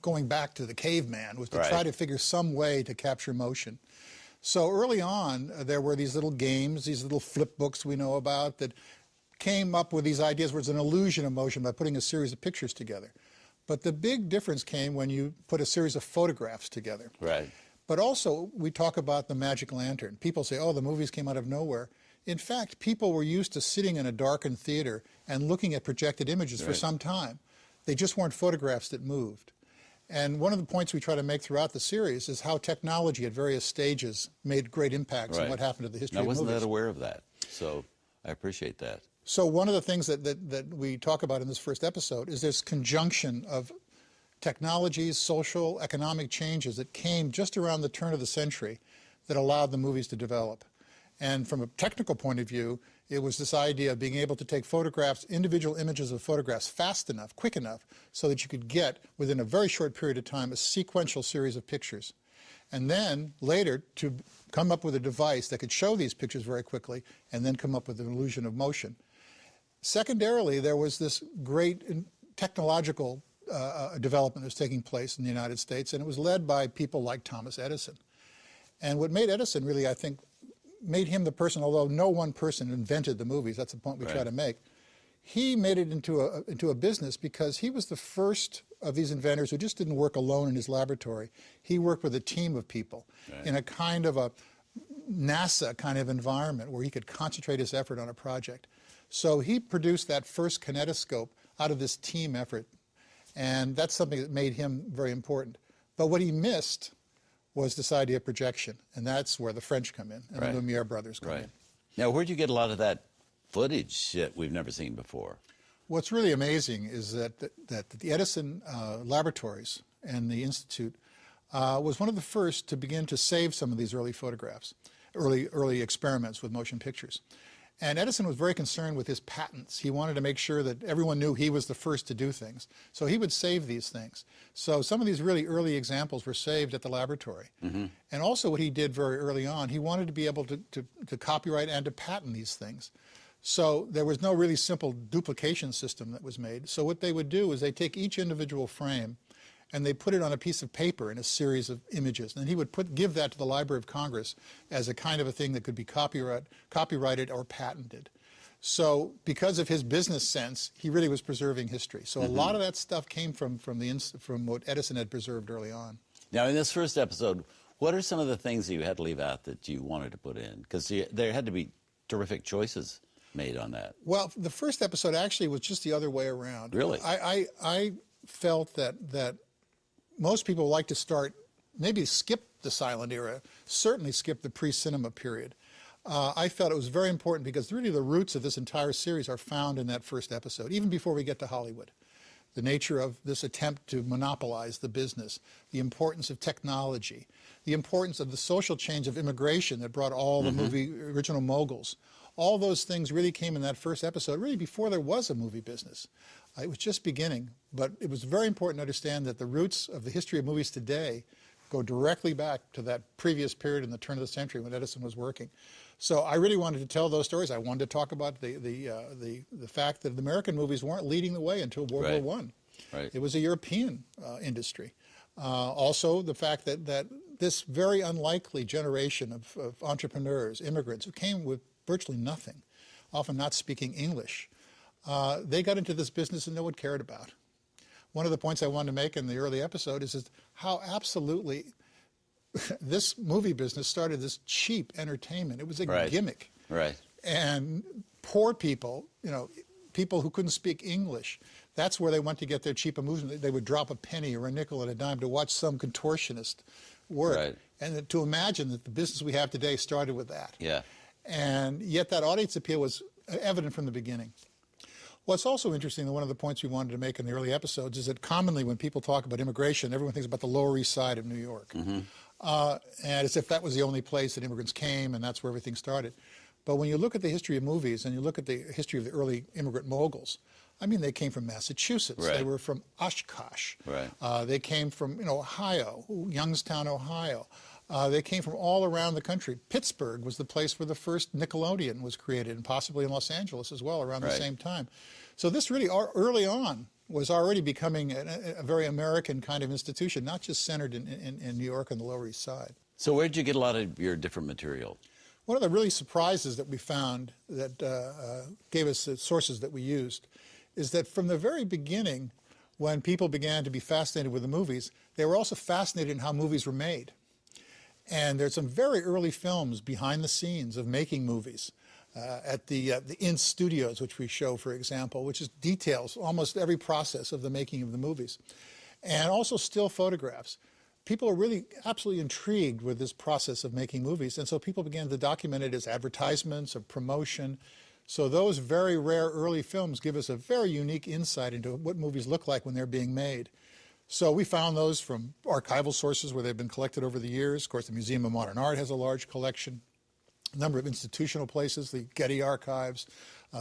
going back to the caveman, was to try to figure some way to capture motion. So early on, there were these little games, these little flip books we know about that came up with these ideas where it's an illusion of motion by putting a series of pictures together. But the big difference came when you put a series of photographs together. Right. But also, we talk about the magic lantern. People say, oh, the movies came out of nowhere. In fact, people were used to sitting in a darkened theater and looking at projected images for some time. They just weren't photographs that moved. And one of the points we try to make throughout the series is how technology at various stages made great impacts on what happened to the history of movies. I wasn't that aware of that, so I appreciate that. So one of the things that we talk about in this first episode is this conjunction of technologies, social, economic changes that came just around the turn of the century that allowed the movies to develop. And from a technical point of view, it was this idea of being able to take photographs, individual images of photographs fast enough, quick enough, so that you could get, within a very short period of time, a sequential series of pictures. And then, later, to come up with a device that could show these pictures very quickly and then come up with an illusion of motion. Secondarily, there was this great technological development that was taking place in the United States, and it was led by people like Thomas Edison. And what made Edison really, I think, made him the person, although no one person invented the movies, that's the point we try to make, he made it into a business because he was the first of these inventors who just didn't work alone in his laboratory. He worked with a team of people in a kind of a NASA kind of environment where he could concentrate his effort on a project. So he produced that first kinetoscope out of this team effort, and that's something that made him very important. But what he missed was this idea of projection, and that's where the French come in, and the Lumière brothers come in. Now, where'd you get a lot of that footage that we've never seen before? What's really amazing is that the Edison laboratories and the Institute was one of the first to begin to save some of these early photographs, early experiments with motion pictures. And Edison was very concerned with his patents. He wanted to make sure that everyone knew he was the first to do things. So he would save these things. So some of these really early examples were saved at the laboratory. And also what he did very early on, he wanted to be able to copyright and to patent these things. So there was no really simple duplication system that was made. So what they would do is they take each individual frame and they put it on a piece of paper in a series of images. And he would give that to the Library of Congress as a kind of a thing that could be copyrighted or patented. So because of his business sense, he really was preserving history. So a lot of that stuff came from what Edison had preserved early on. Now, in this first episode, what are some of the things that you had to leave out that you wanted to put in? Because there had to be terrific choices made on that. Well, the first episode actually was just the other way around. Really? I felt that most people like to start, maybe skip the silent era, certainly skip the pre-cinema period. I felt it was very important because really the roots of this entire series are found in that first episode, even before we get to Hollywood. The nature of this attempt to monopolize the business, the importance of technology, the importance of the social change of immigration that brought all the original moguls. All those things really came in that first episode, really before there was a movie business. It was just beginning, but it was very important to understand that the roots of the history of movies today go directly back to that previous period in the turn of the century when Edison was working. So I really wanted to tell those stories. I wanted to talk about the fact that the American movies weren't leading the way until World War I. It was a European industry. Also, the fact that this very unlikely generation of entrepreneurs, immigrants, who came with virtually nothing, often not speaking English. They got into this business and no one cared about. One of the points I wanted to make in the early episode is how absolutely this movie business started this cheap entertainment. It was a gimmick. Right. And poor people, people who couldn't speak English, that's where they went to get their cheap amusement. They would drop a penny or a nickel and a dime to watch some contortionist work. Right. And to imagine that the business we have today started with that. Yeah. And yet that audience appeal was evident from the beginning. What's also interesting, and one of the points we wanted to make in the early episodes, is that commonly when people talk about immigration, everyone thinks about the Lower East Side of New York. Mm-hmm. And as if that was the only place that immigrants came and that's where everything started. But when you look at the history of movies and you look at the history of the early immigrant moguls, I mean, they came from Massachusetts. Right. They were from Oshkosh. Right. They came from Ohio, Youngstown, Ohio. They came from all around the country. Pittsburgh was the place where the first Nickelodeon was created, and possibly in Los Angeles as well around the same time. So this really, early on, was already becoming a very American kind of institution, not just centered in New York and the Lower East Side. So where did you get a lot of your different material? One of the really surprises that we found that gave us the sources that we used is that from the very beginning, when people began to be fascinated with the movies, they were also fascinated in how movies were made. And there's some very early films behind the scenes of making movies at the INS studios, which we show, for example, which is details almost every process of the making of the movies. And also still photographs. People are really absolutely intrigued with this process of making movies, and so people began to document it as advertisements, of promotion. So those very rare early films give us a very unique insight into what movies look like when they're being made. So we found those from archival sources where they've been collected over the years. Of course, the Museum of Modern Art has a large collection. A number of institutional places, the Getty Archives,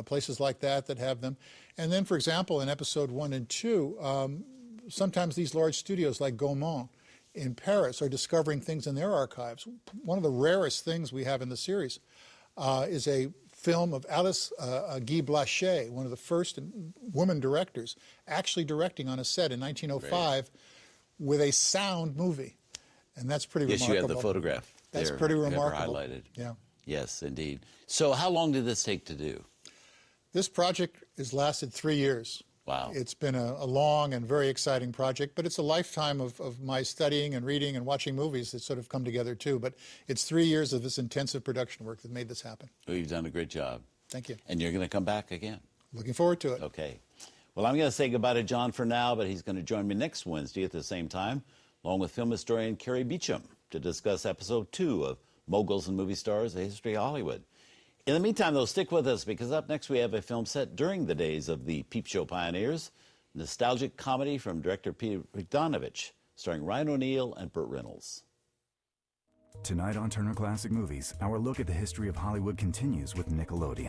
places like that have them. And then, for example, in episode 1 and 2, sometimes these large studios like Gaumont in Paris are discovering things in their archives. One of the rarest things we have in the series is a film of Alice Guy Blaché, one of the first woman directors, actually directing on a set in 1905 with a sound movie. And that's pretty remarkable. Yes, you have the photograph. That's there, pretty remarkable. Highlighted. Yeah. Yes, indeed. So how long did this take to do? This project has lasted 3 years. Wow. It's been a long and very exciting project, but it's a lifetime of my studying and reading and watching movies that sort of come together too. But it's 3 years of this intensive production work that made this happen. Well, you've done a great job. Thank you. And you're going to come back again. Looking forward to it. Okay. Well, I'm going to say goodbye to John for now, but he's going to join me next Wednesday at the same time, along with film historian Carrie Beecham, to discuss episode 2 of Moguls and Movie Stars, A History of Hollywood. In the meantime, though, stick with us, because up next we have a film set during the days of the Peepshow Pioneers, nostalgic comedy from director Peter Bogdanovich, starring Ryan O'Neal and Burt Reynolds. Tonight on Turner Classic Movies, our look at the history of Hollywood continues with Nickelodeon.